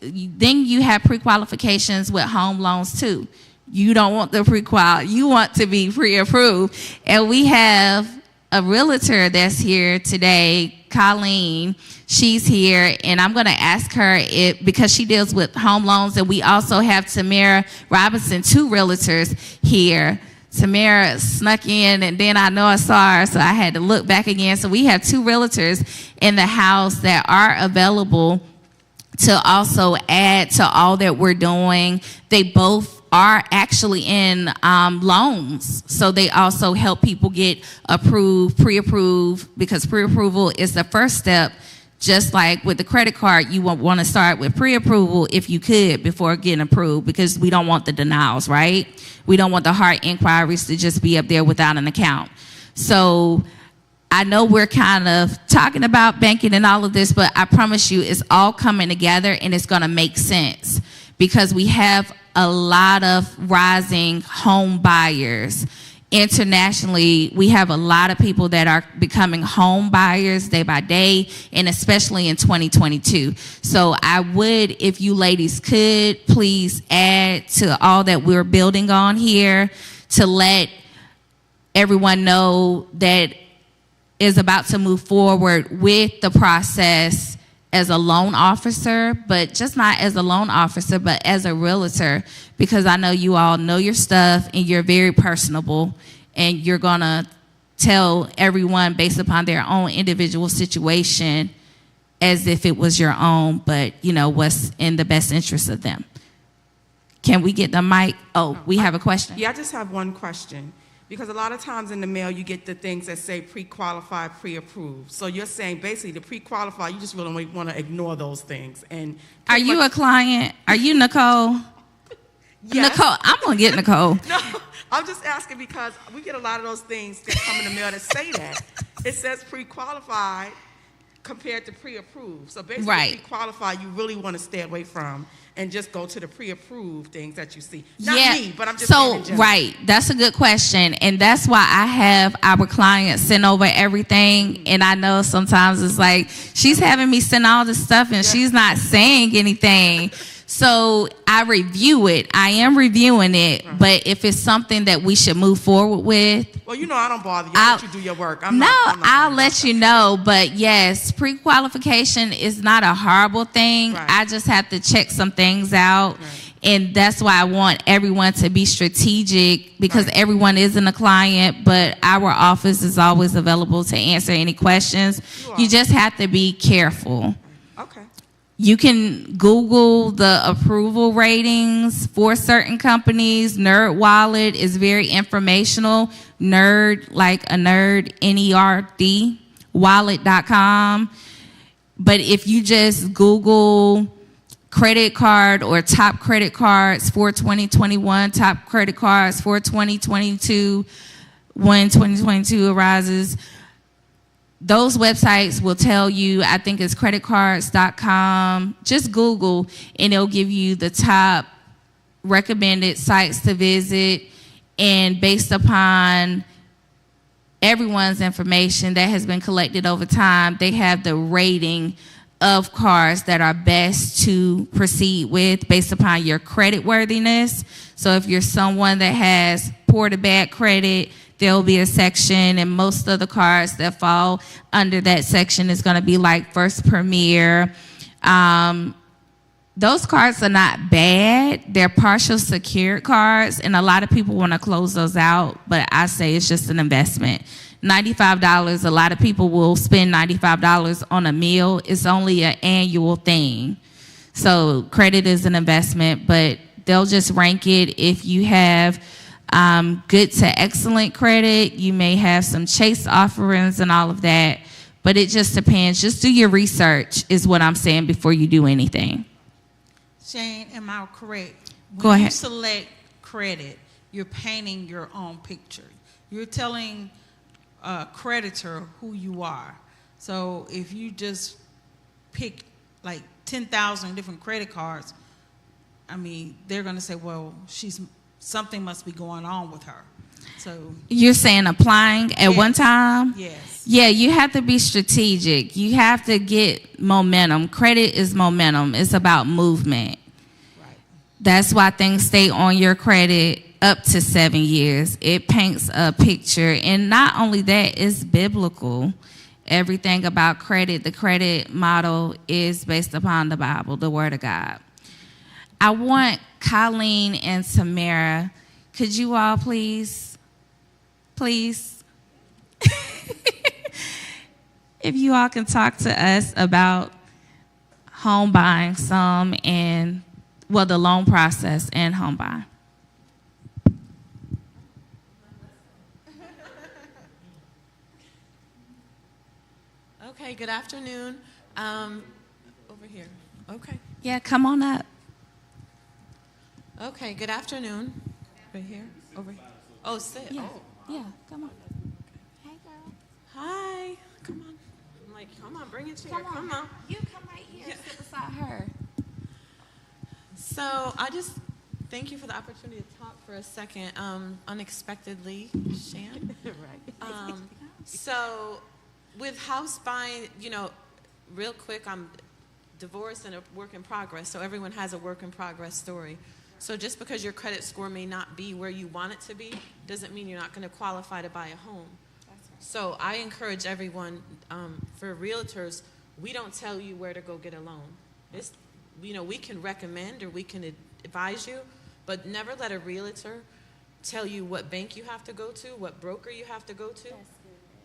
then you have pre-qualifications with home loans too. You don't want the pre-qual, you want to be pre-approved. And we have a realtor that's here today, Colleen. She's here, and I'm going to ask her because she deals with home loans, and we also have Tamara Robinson, 2 realtors here. Tamara snuck in, and then I know I saw her, so I had to look back again. So we have 2 realtors in the house that are available to also add to all that we're doing. They both are actually in loans, so they also help people get approved, pre-approved, because pre-approval is the first step. Just like with the credit card, you want to start with pre-approval if you could before getting approved, because we don't want the denials, right? We don't want the hard inquiries to just be up there without an account. So I know we're kind of talking about banking and all of this, but I promise you it's all coming together and it's going to make sense because we have a lot of rising home buyers. Internationally, we have a lot of people that are becoming home buyers day by day, and especially in 2022. So I would, if you ladies could, please add to all that we're building on here to let everyone know that is about to move forward with the process as a loan officer, but just not as a loan officer, but as a realtor, because I know you all know your stuff and you're very personable and you're gonna tell everyone based upon their own individual situation as if it was your own, but you know, what's in the best interest of them. Can we get the mic? Oh, we have a question. Yeah, I just have one question. Because a lot of times in the mail, you get the things that say pre-qualified, pre-approved. So you're saying basically the pre-qualified, you just really want to ignore those things. And Are you a client? Are you Nicole? Yes. Nicole, I'm going to get Nicole. No, I'm just asking because we get a lot of those things that come in the mail that say that. It says pre-qualified compared to pre-approved. So basically Right. pre-qualified, you really want to stay away from and just go to the pre-approved things that you see. Not me, but I'm just saying in general. Right, that's a good question, and that's why I have our clients send over everything. And I know sometimes it's like she's having me send all this stuff, and she's not saying anything. So I review it. I am reviewing it, but if it's something that we should move forward with, Well, you know I don't bother you. I'll let you do your work. I'm not I'll let you know. But yes, pre-qualification is not a horrible thing. Right. I just have to check some things out. Right. And that's why I want everyone to be strategic because Right. everyone isn't a client, but our office is always available to answer any questions. You just have to be careful. Okay. You can Google the approval ratings for certain companies. NerdWallet is very informational. Nerd, like a nerd, N-E-R-D, wallet.com. But if you just Google credit card or top credit cards for 2021, top credit cards for 2022, when 2022 arises, those websites will tell you, I think it's creditcards.com. Just Google and it'll give you the top recommended sites to visit. And based upon everyone's information that has been collected over time, they have the rating of cards that are best to proceed with based upon your credit worthiness. So if you're someone that has poor to bad credit, there'll be a section, and most of the cards that fall under that section is going to be like First Premier. Those cards are not bad. They're partial secured cards, and a lot of people want to close those out, but I say it's just an investment. $95, a lot of people will spend $95 on a meal. It's only an annual thing. So credit is an investment, but they'll just rank it if you have good to excellent credit. You may have some Chase offerings and all of that, but it just depends. Just do your research is what I'm saying before you do anything. Shane, am I correct? Go When you ahead. select credit, you're painting your own picture. You're telling a creditor who you are. So if you just pick like 10,000 different credit cards, I mean, they're going to say, well, something must be going on with her. So You're saying applying at Yes. one time? yes. Yeah, you have to be strategic. You have to get momentum. Credit is momentum. It's about movement. Right. That's why things stay on your credit up to 7 years. It paints a picture. And not only that, it's biblical. Everything about credit, the credit model is based upon the Bible, the Word of God. I want Colleen and Tamara, could you all please, if you all can talk to us about home buying some and, well, the loan process and home buying. Okay, good afternoon. Over here. Okay. Yeah, come on up. Okay, good afternoon. Right here. Over here. Oh, sit. Yeah, Oh. yeah, come on. Hey. Hi. Come on. I'm like, come on, bring it to her. Come on. You come right here. Sit beside her. So I just thank you for the opportunity to talk for a second, unexpectedly, Shan. Right. So with house buying, real quick, I'm divorced and a work in progress. So everyone has a work in progress story. So just because your credit score may not be where you want it to be, doesn't mean you're not going to qualify to buy a home. So I encourage everyone, for realtors, we don't tell you where to go get a loan. It's, we can recommend or we can advise you, but never let a realtor tell you what bank you have to go to, what broker you have to go to.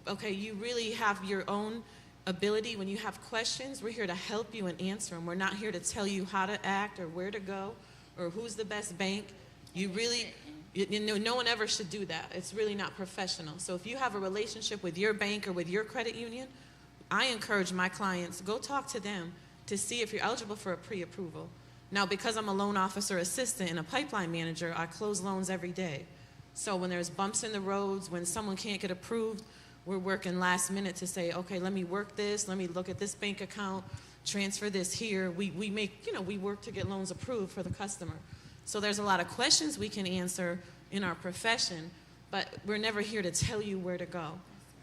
Okay, you really have your own ability. When you have questions, we're here to help you and answer them. We're not here to tell you how to act or where to go or who's the best bank. You really, no one ever should do that. It's really not professional. So if you have a relationship with your bank or with your credit union, I encourage my clients, go talk to them to see if you're eligible for a pre-approval. Now, because I'm a loan officer assistant and a pipeline manager, I close loans every day. So when there's bumps in the roads, when someone can't get approved, we're working last minute to say, okay, let me work this, let me look at this bank account, transfer this here. We work to get loans approved for the customer. So there's a lot of questions we can answer in our profession, but we're never here to tell you where to go.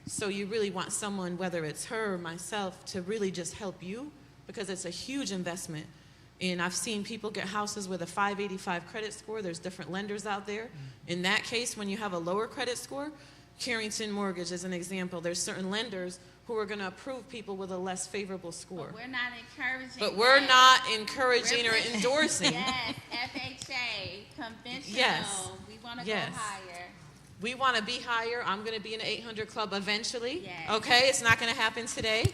So you really want someone, whether it's her or myself, to really just help you, because it's a huge investment. And I've seen people get houses with a 585 credit score. There's different lenders out there. In that case, when you have a lower credit score, Carrington Mortgage is an example. There's certain lenders who are going to approve people with a less favorable score. We're not encouraging. But we're not encouraging or endorsing. Yes, FHA, conventional. Yes. We want to Yes. go higher. We want to be higher. I'm going to be in the 800 club eventually. Yes. Okay, it's not going to happen today.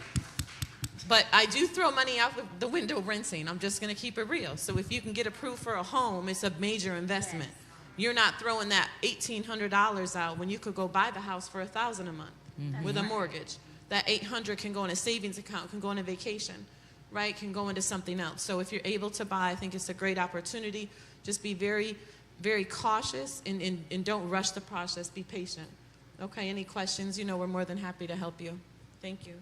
But I do throw money out the window renting. I'm just going to keep it real. So if you can get approved for a home, it's a major investment. Yes. You're not throwing that $1,800 out when you could go buy the house for $1,000 a month with a mortgage. That $800 can go in a savings account, can go on a vacation, right? Can go into something else. So if you're able to buy, I think it's a great opportunity. Just be very, very cautious and don't rush the process. Be patient. Okay, any questions? We're more than happy to help you. Thank you.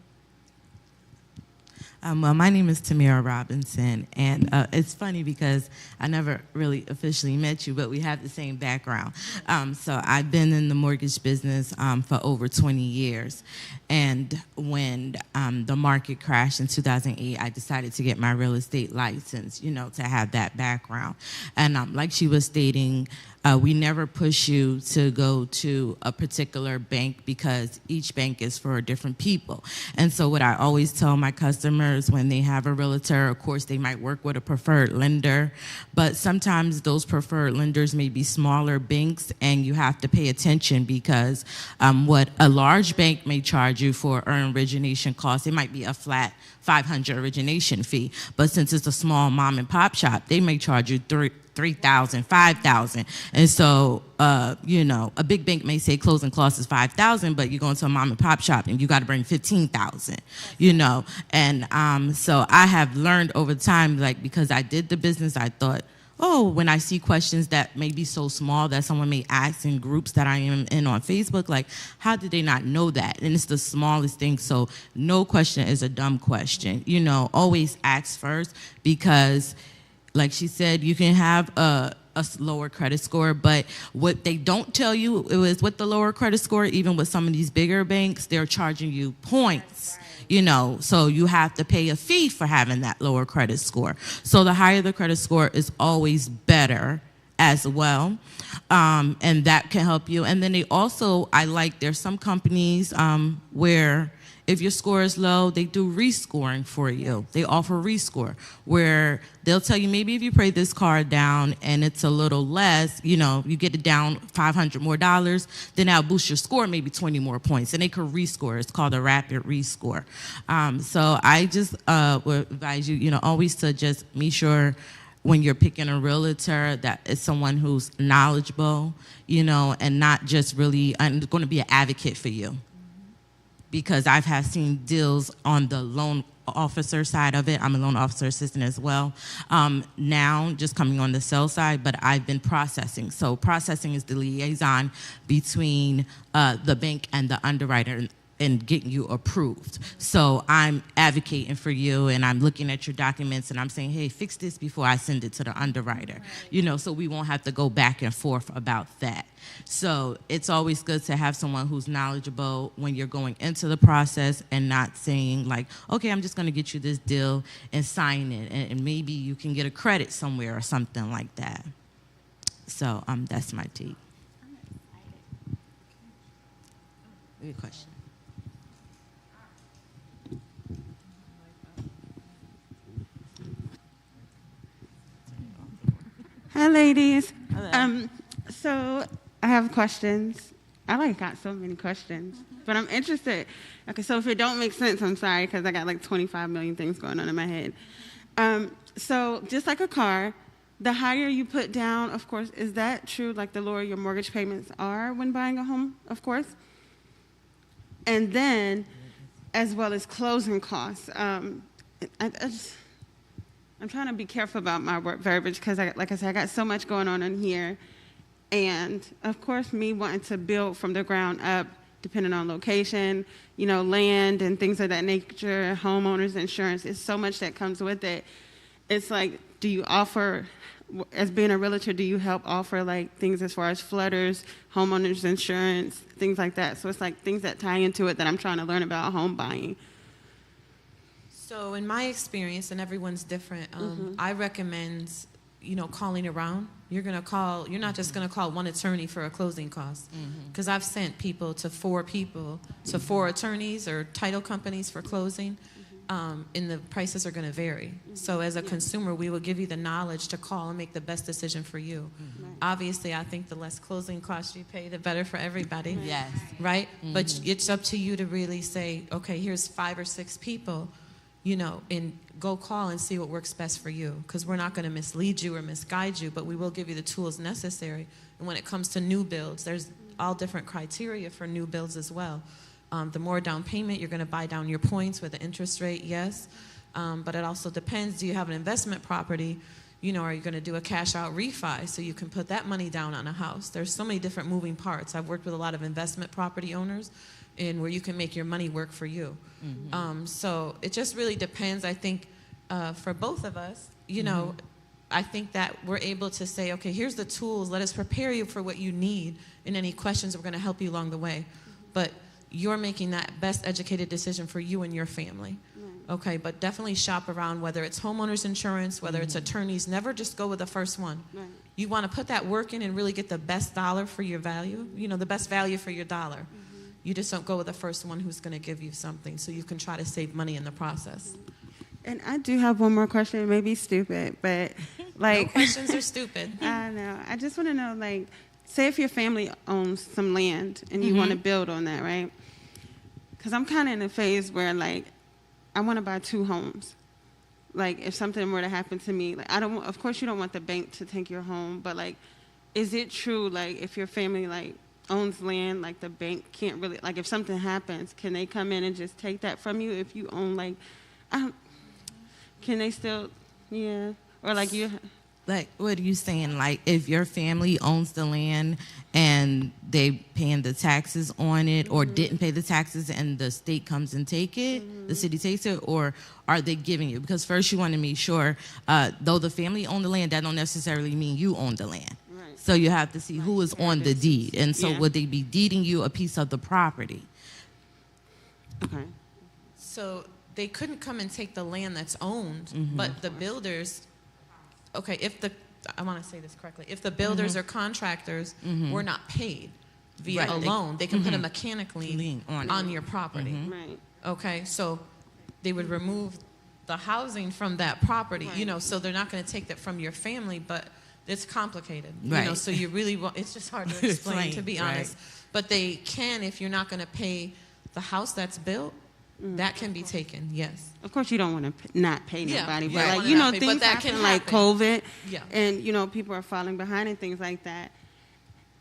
Well, my name is Tamara Robinson, and it's funny because I never really officially met you, but we have the same background. So I've been in the mortgage business for over 20 years, and when the market crashed in 2008, I decided to get my real estate license, to have that background. And like she was stating, we never push you to go to a particular bank because each bank is for different people. And so what I always tell my customers when they have a realtor, of course, they might work with a preferred lender, but sometimes those preferred lenders may be smaller banks, and you have to pay attention because what a large bank may charge you for earned origination costs, it might be a flat $500 origination fee. But since it's a small mom and pop shop, they may charge you $3,000, $5,000. And so, a big bank may say closing cost is $5,000, but you go into a mom and pop shop and you got to bring $15,000, And so I have learned over time, because I did the business, I thought, when I see questions that may be so small that someone may ask in groups that I am in on Facebook, how did they not know that? And it's the smallest thing. So no question is a dumb question. Always ask first, because like she said, you can have a lower credit score, but what they don't tell you is with the lower credit score, even with some of these bigger banks, they're charging you points. So you have to pay a fee for having that lower credit score. So the higher the credit score is always better as well, and that can help you. And then there's some companies where if your score is low, they do rescoring for you. They offer rescore, where they'll tell you maybe if you pay this card down and it's a little less, you get it down $500 more, then that'll boost your score maybe 20 more points, and they could rescore. It's called a rapid rescore. So I just would advise you, always to just make sure when you're picking a realtor that it's someone who's knowledgeable, and not just really going to be an advocate for you. Because I've seen deals on the loan officer side of it. I'm a loan officer assistant as well. Now, just coming on the sales side, but I've been processing. So processing is the liaison between the bank and the underwriter. and getting you approved. So I'm advocating for you, and I'm looking at your documents, and I'm saying, hey, fix this before I send it to the underwriter. So we won't have to go back and forth about that. So it's always good to have someone who's knowledgeable when you're going into the process and not saying like, okay, I'm just going to get you this deal and sign it, and maybe you can get a credit somewhere or something like that. So that's my take. Good question. Hi, ladies. So I have questions. I got so many questions, but I'm interested. Okay, so if it don't make sense, I'm sorry, because I got like 25 million things going on in my head. So just like a car, the higher you put down, of course, is that true? Like the lower your mortgage payments are when buying a home, of course? And then, as well as closing costs. I'm trying to be careful about my verbiage because, like I said, I got so much going on in here. And, of course, me wanting to build from the ground up, depending on location, land and things of that nature, homeowners insurance, it's so much that comes with it. It's like, do you offer, as being a realtor, do you help offer, like, things as far as flooders, homeowners insurance, things like that? So it's like things that tie into it that I'm trying to learn about home buying. So in my experience, and everyone's different, I recommend, calling around. You're not just going to call one attorney for a closing cost. Because I've sent people to four attorneys or title companies for closing, and the prices are going to vary. So as a consumer, we will give you the knowledge to call and make the best decision for you. Obviously, I think the less closing costs you pay, the better for everybody. Yes. Right? But it's up to you to really say, okay, here's 5 or 6 people, and go call and see what works best for you. Because we're not going to mislead you or misguide you, but we will give you the tools necessary. And when it comes to new builds, there's all different criteria for new builds as well. The more down payment, you're going to buy down your points with the interest rate, yes. But it also depends. Do you have an investment property? Are you going to do a cash out refi so you can put that money down on a house? There's so many different moving parts. I've worked with a lot of investment property owners and where you can make your money work for you. So it just really depends. I think for both of us, I think that we're able to say, okay, here's the tools. Let us prepare you for what you need, and any questions, we're going to help you along the way. But you're making that best educated decision for you and your family. Okay, but definitely shop around, whether it's homeowners insurance, whether it's attorneys. Never just go with the first one. You want to put that work in and really get the best dollar for your value, the best value for your dollar. You just don't go with the first one who's going to give you something, so you can try to save money in the process. And I do have one more question. It may be stupid, but No questions are stupid. I know. I just want to know, like, say if your family owns some land and you want to build on that, right? Because I'm kind of in a phase where, like, I want to buy 2 homes. Like, if something were to happen to me, like, of course you don't want the bank to take your home, but, like, is it true, like, if your family, like, owns land, like, the bank can't really, like, if something happens, can they come in and just take that from you if you own, like, can they still, or, like, you... Like, what are you saying? Like, if your family owns the land and they paying the taxes on it, or didn't pay the taxes and the state comes and take it, the city takes it, or are they giving you? Because first you want to make sure, though the family own the land, that don't necessarily mean you own the land. Right. So you have to see who is on the deed. And so would they be deeding you a piece of the property? Okay. So they couldn't come and take the land that's owned, but the builders... Okay, I want to say this correctly. If the builders or contractors were not paid via a loan, they can put a mechanic lien on your property. Right. Okay, so they would remove the housing from that property, so they're not going to take that from your family, but it's complicated. Right. So you really it's just hard to explain, to be honest. Right. But they can, if you're not going to pay the house that's built, that can be taken, yes. Of course, you don't want to not pay nobody, but, right. like, things that happen, can like happen. COVID, Yeah. and, people are falling behind and things like that.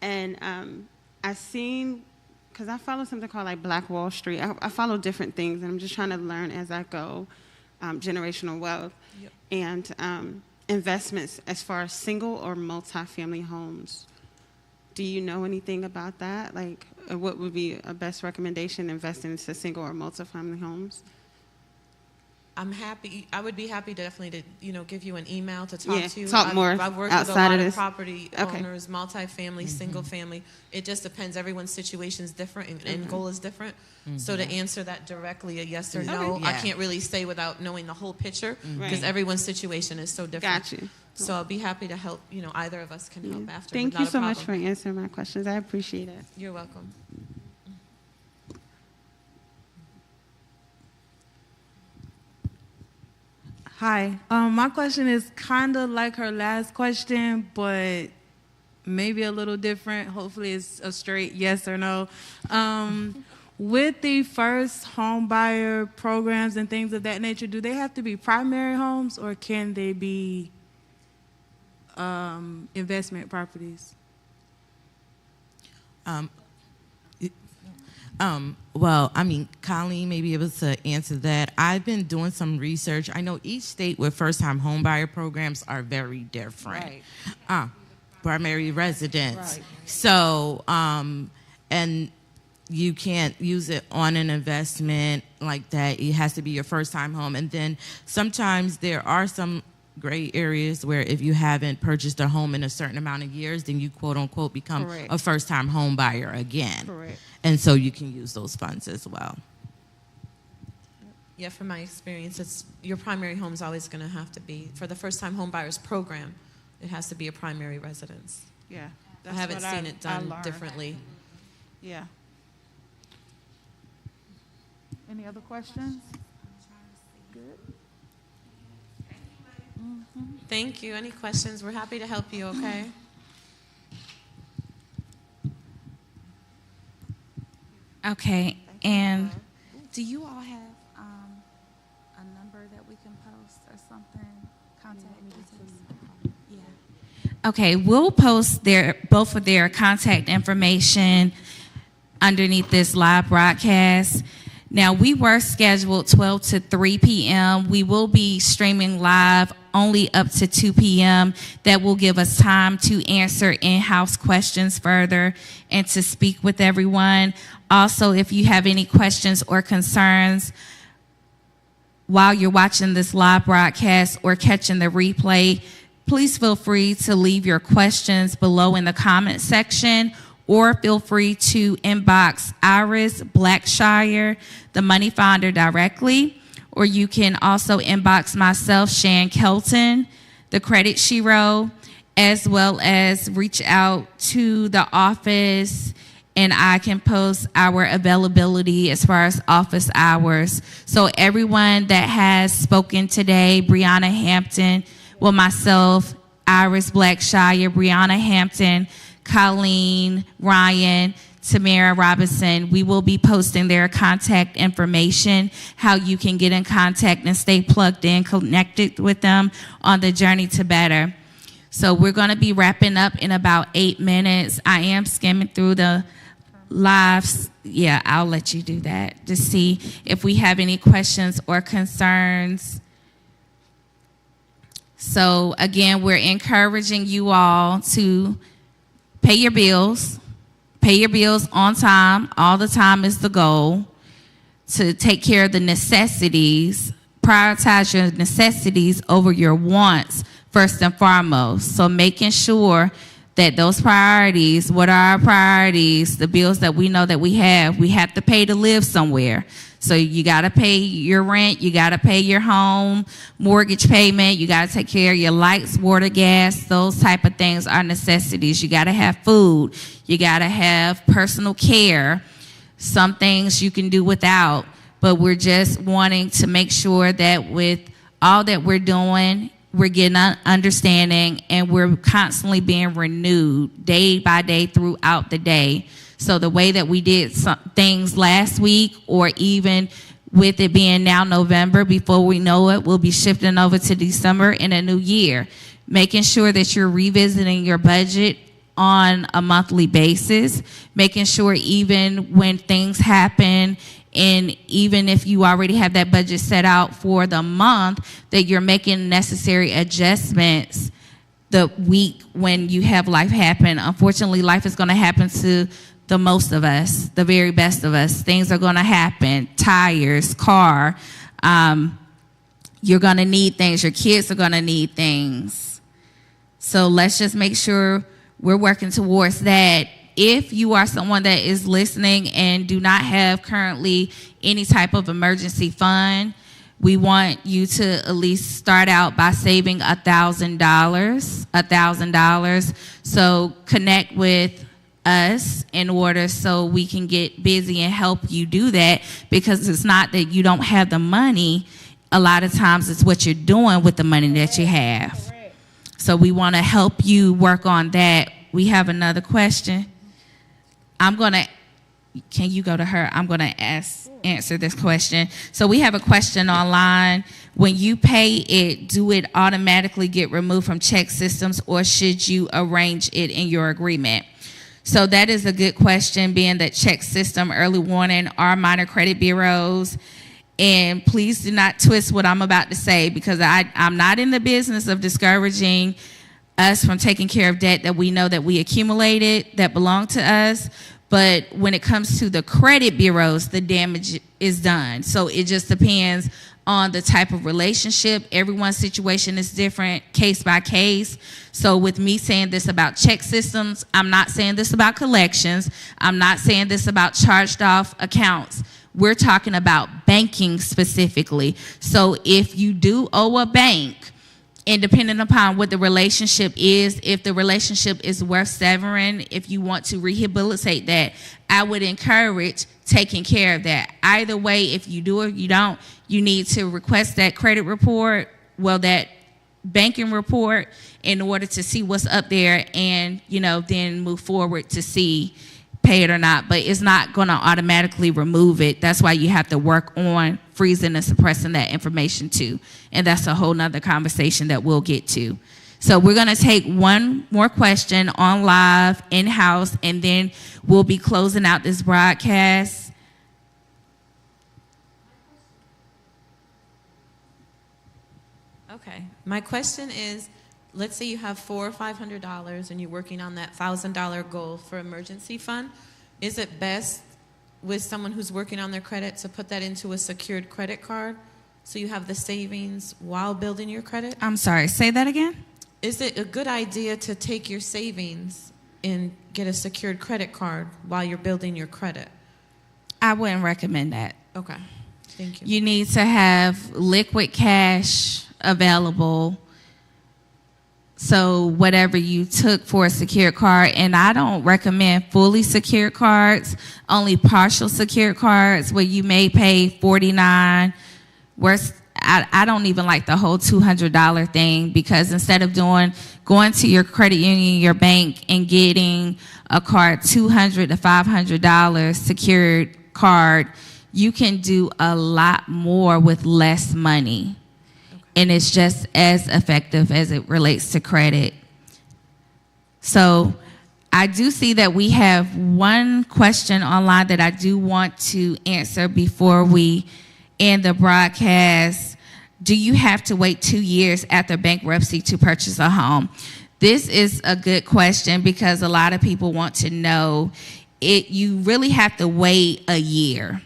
And I seen, because I follow something called, like, Black Wall Street. I follow different things, and I'm just trying to learn as I go, generational wealth, and investments as far as single or multi-family homes. Do you know anything about that? Like, what would be a best recommendation investing into single or multifamily homes? I would be happy definitely to, give you an email to talk to you. Talk more I've worked with a outside lot of of this. property Okay. owners, multifamily, single family. It just depends. Everyone's situation is different and end goal is different. So to answer that directly, a yes or no, I Yeah. can't really say without knowing the whole picture because Right. everyone's situation is so different. Got you. So I'll be happy to help. Either of us can help after. Thank not you a so much problem. for answering my questions. I appreciate it. You're welcome. Hi. My question is kind of like her last question, but maybe a little different. Hopefully, it's a straight yes or no. With the first home buyer programs and things of that nature, do they have to be primary homes or can they be investment properties? Well, I mean, Colleen may be able to answer that. I've been doing some research. I know each state with first-time homebuyer programs are very different. Primary residence. Right. So, and you can't use it on an investment like that. It has to be your first-time home. And then sometimes there are some gray areas where if you haven't purchased a home in a certain amount of years, then you quote-unquote become Correct. a first-time home buyer again. Correct. And so you can use those funds as well. Yeah, from my experience, your primary home is always going to have to be, for the first-time home buyers program, it has to be a primary residence. Yeah. I haven't seen it done differently. Yeah. Any other questions? Thank you. Any questions? We're happy to help you, okay? Okay, and do you all have a number that we can post or something? Contact details? Yeah. Okay, we'll post both of their contact information underneath this live broadcast. Now, we were scheduled 12 to 3 p.m. We will be streaming live only up to 2 p.m. That will give us time to answer in-house questions further and to speak with everyone. Also, if you have any questions or concerns while you're watching this live broadcast or catching the replay, please feel free to leave your questions below in the comment section, or feel free to inbox Iris Blackshire, the money founder, directly. Or you can also inbox myself, Shan Kelton, the Credit Shiro, as well as reach out to the office, and I can post our availability as far as office hours. So everyone that has spoken today, Brianna Hampton, myself, Iris Blackshire, Brianna Hampton, Colleen, Ryan, Tamara Robinson, we will be posting their contact information, how you can get in contact and stay plugged in, connected with them on the journey to better. So we're going to be wrapping up in about 8 minutes. I am skimming through the lives. Yeah, I'll let you do that to see if we have any questions or concerns. So again, we're encouraging you all to pay your bills. Pay your bills on time. All the time is the goal. To take care of the necessities. Prioritize your necessities over your wants first and foremost. So making sure that those priorities, what are our priorities, the bills that we know that we have to pay to live somewhere. So you got to pay your rent, you got to pay your home, mortgage payment, you got to take care of your lights, water, gas, those type of things are necessities. You got to have food, you got to have personal care. Some things you can do without, but we're just wanting to make sure that with all that we're doing, we're getting an understanding and we're constantly being renewed day by day throughout the day. So the way that we did some things last week, or even with it being now November, before we know it, we'll be shifting over to December in a new year. Making sure that you're revisiting your budget on a monthly basis, making sure even when things happen, and even if you already have that budget set out for the month, that you're making necessary adjustments the week when you have life happen. Unfortunately, life is going to happen to the most of us, the very best of us. Things are going to happen, tires, car. You're going to need things. Your kids are going to need things. So let's just make sure we're working towards that. If you are someone that is listening and do not have currently any type of emergency fund, we want you to at least start out by saving $1,000. So connect with us in order so we can get busy and help you do that, because it's not that you don't have the money. A lot of times it's what you're doing with the money that you have. So we want to help you work on that. We have another question. Can you go to her? I'm going to answer this question. So we have a question online. When you pay it, do it automatically get removed from check systems, or should you arrange it in your agreement? So that is a good question, being that check system, early warning are minor credit bureaus. And please do not twist what I'm about to say, because I'm not in the business of discouraging us from taking care of debt that we know that we accumulated that belong to us. But when it comes to the credit bureaus, the damage is done. So it just depends on the type of relationship. Everyone's situation is different, case by case. So with me saying this about check systems, I'm not saying this about collections. I'm not saying this about charged off accounts. We're talking about banking specifically. So if you do owe a bank, and depending upon what the relationship is, if the relationship is worth severing, if you want to rehabilitate that, I would encourage taking care of that. Either way, if you do or you don't, you need to request that credit report, that banking report, in order to see what's up there and, then move forward to see pay it or not. But it's not going to automatically remove it. That's why you have to work on freezing and suppressing that information too. And that's a whole nother conversation that we'll get to. So we're going to take one more question on live in-house, and then we'll be closing out this broadcast. Okay. My question is, let's say you have $400 or $500 and you're working on that $1,000 goal for emergency fund. Is it best with someone who's working on their credit to put that into a secured credit card so you have the savings while building your credit? I'm sorry, say that again? Is it a good idea to take your savings and get a secured credit card while you're building your credit? I wouldn't recommend that. Okay, thank you. You need to have liquid cash available. So whatever you took for a secured card, and I don't recommend fully secured cards, only partial secured cards where you may pay $49. I don't even like the whole $200 thing, because instead of going to your credit union, your bank, and getting a card, $200 to $500 secured card, you can do a lot more with less money. And it's just as effective as it relates to credit. So I do see that we have one question online that I do want to answer before we end the broadcast. Do you have to wait 2 years after bankruptcy to purchase a home? This is a good question, because a lot of people want to know you really have to wait a year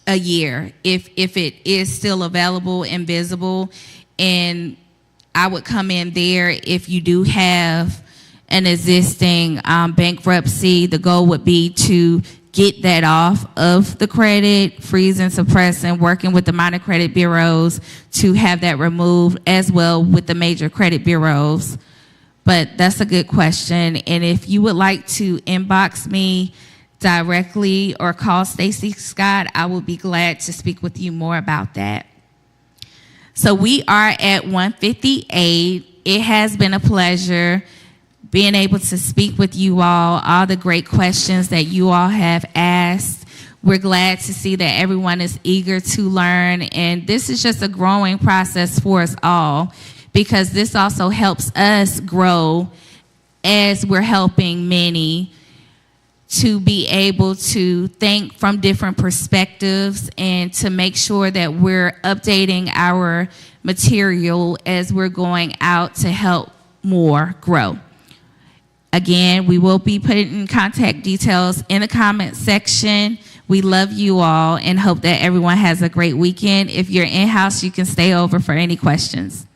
if it is still available and visible. And I would come in there if you do have an existing bankruptcy. The goal would be to get that off of the credit, freeze and suppress, and working with the minor credit bureaus to have that removed, as well with the major credit bureaus. But that's a good question. And if you would like to inbox me directly or call Stacy Scott, I will be glad to speak with you more about that. So we are at 1:58. It has been a pleasure being able to speak with you all the great questions that you all have asked. We're glad to see that everyone is eager to learn, and this is just a growing process for us all, because this also helps us grow as we're helping many to be able to think from different perspectives, and to make sure that we're updating our material as we're going out to help more grow. Again, we will be putting contact details in the comment section. We love you all and hope that everyone has a great weekend. If you're in-house, you can stay over for any questions.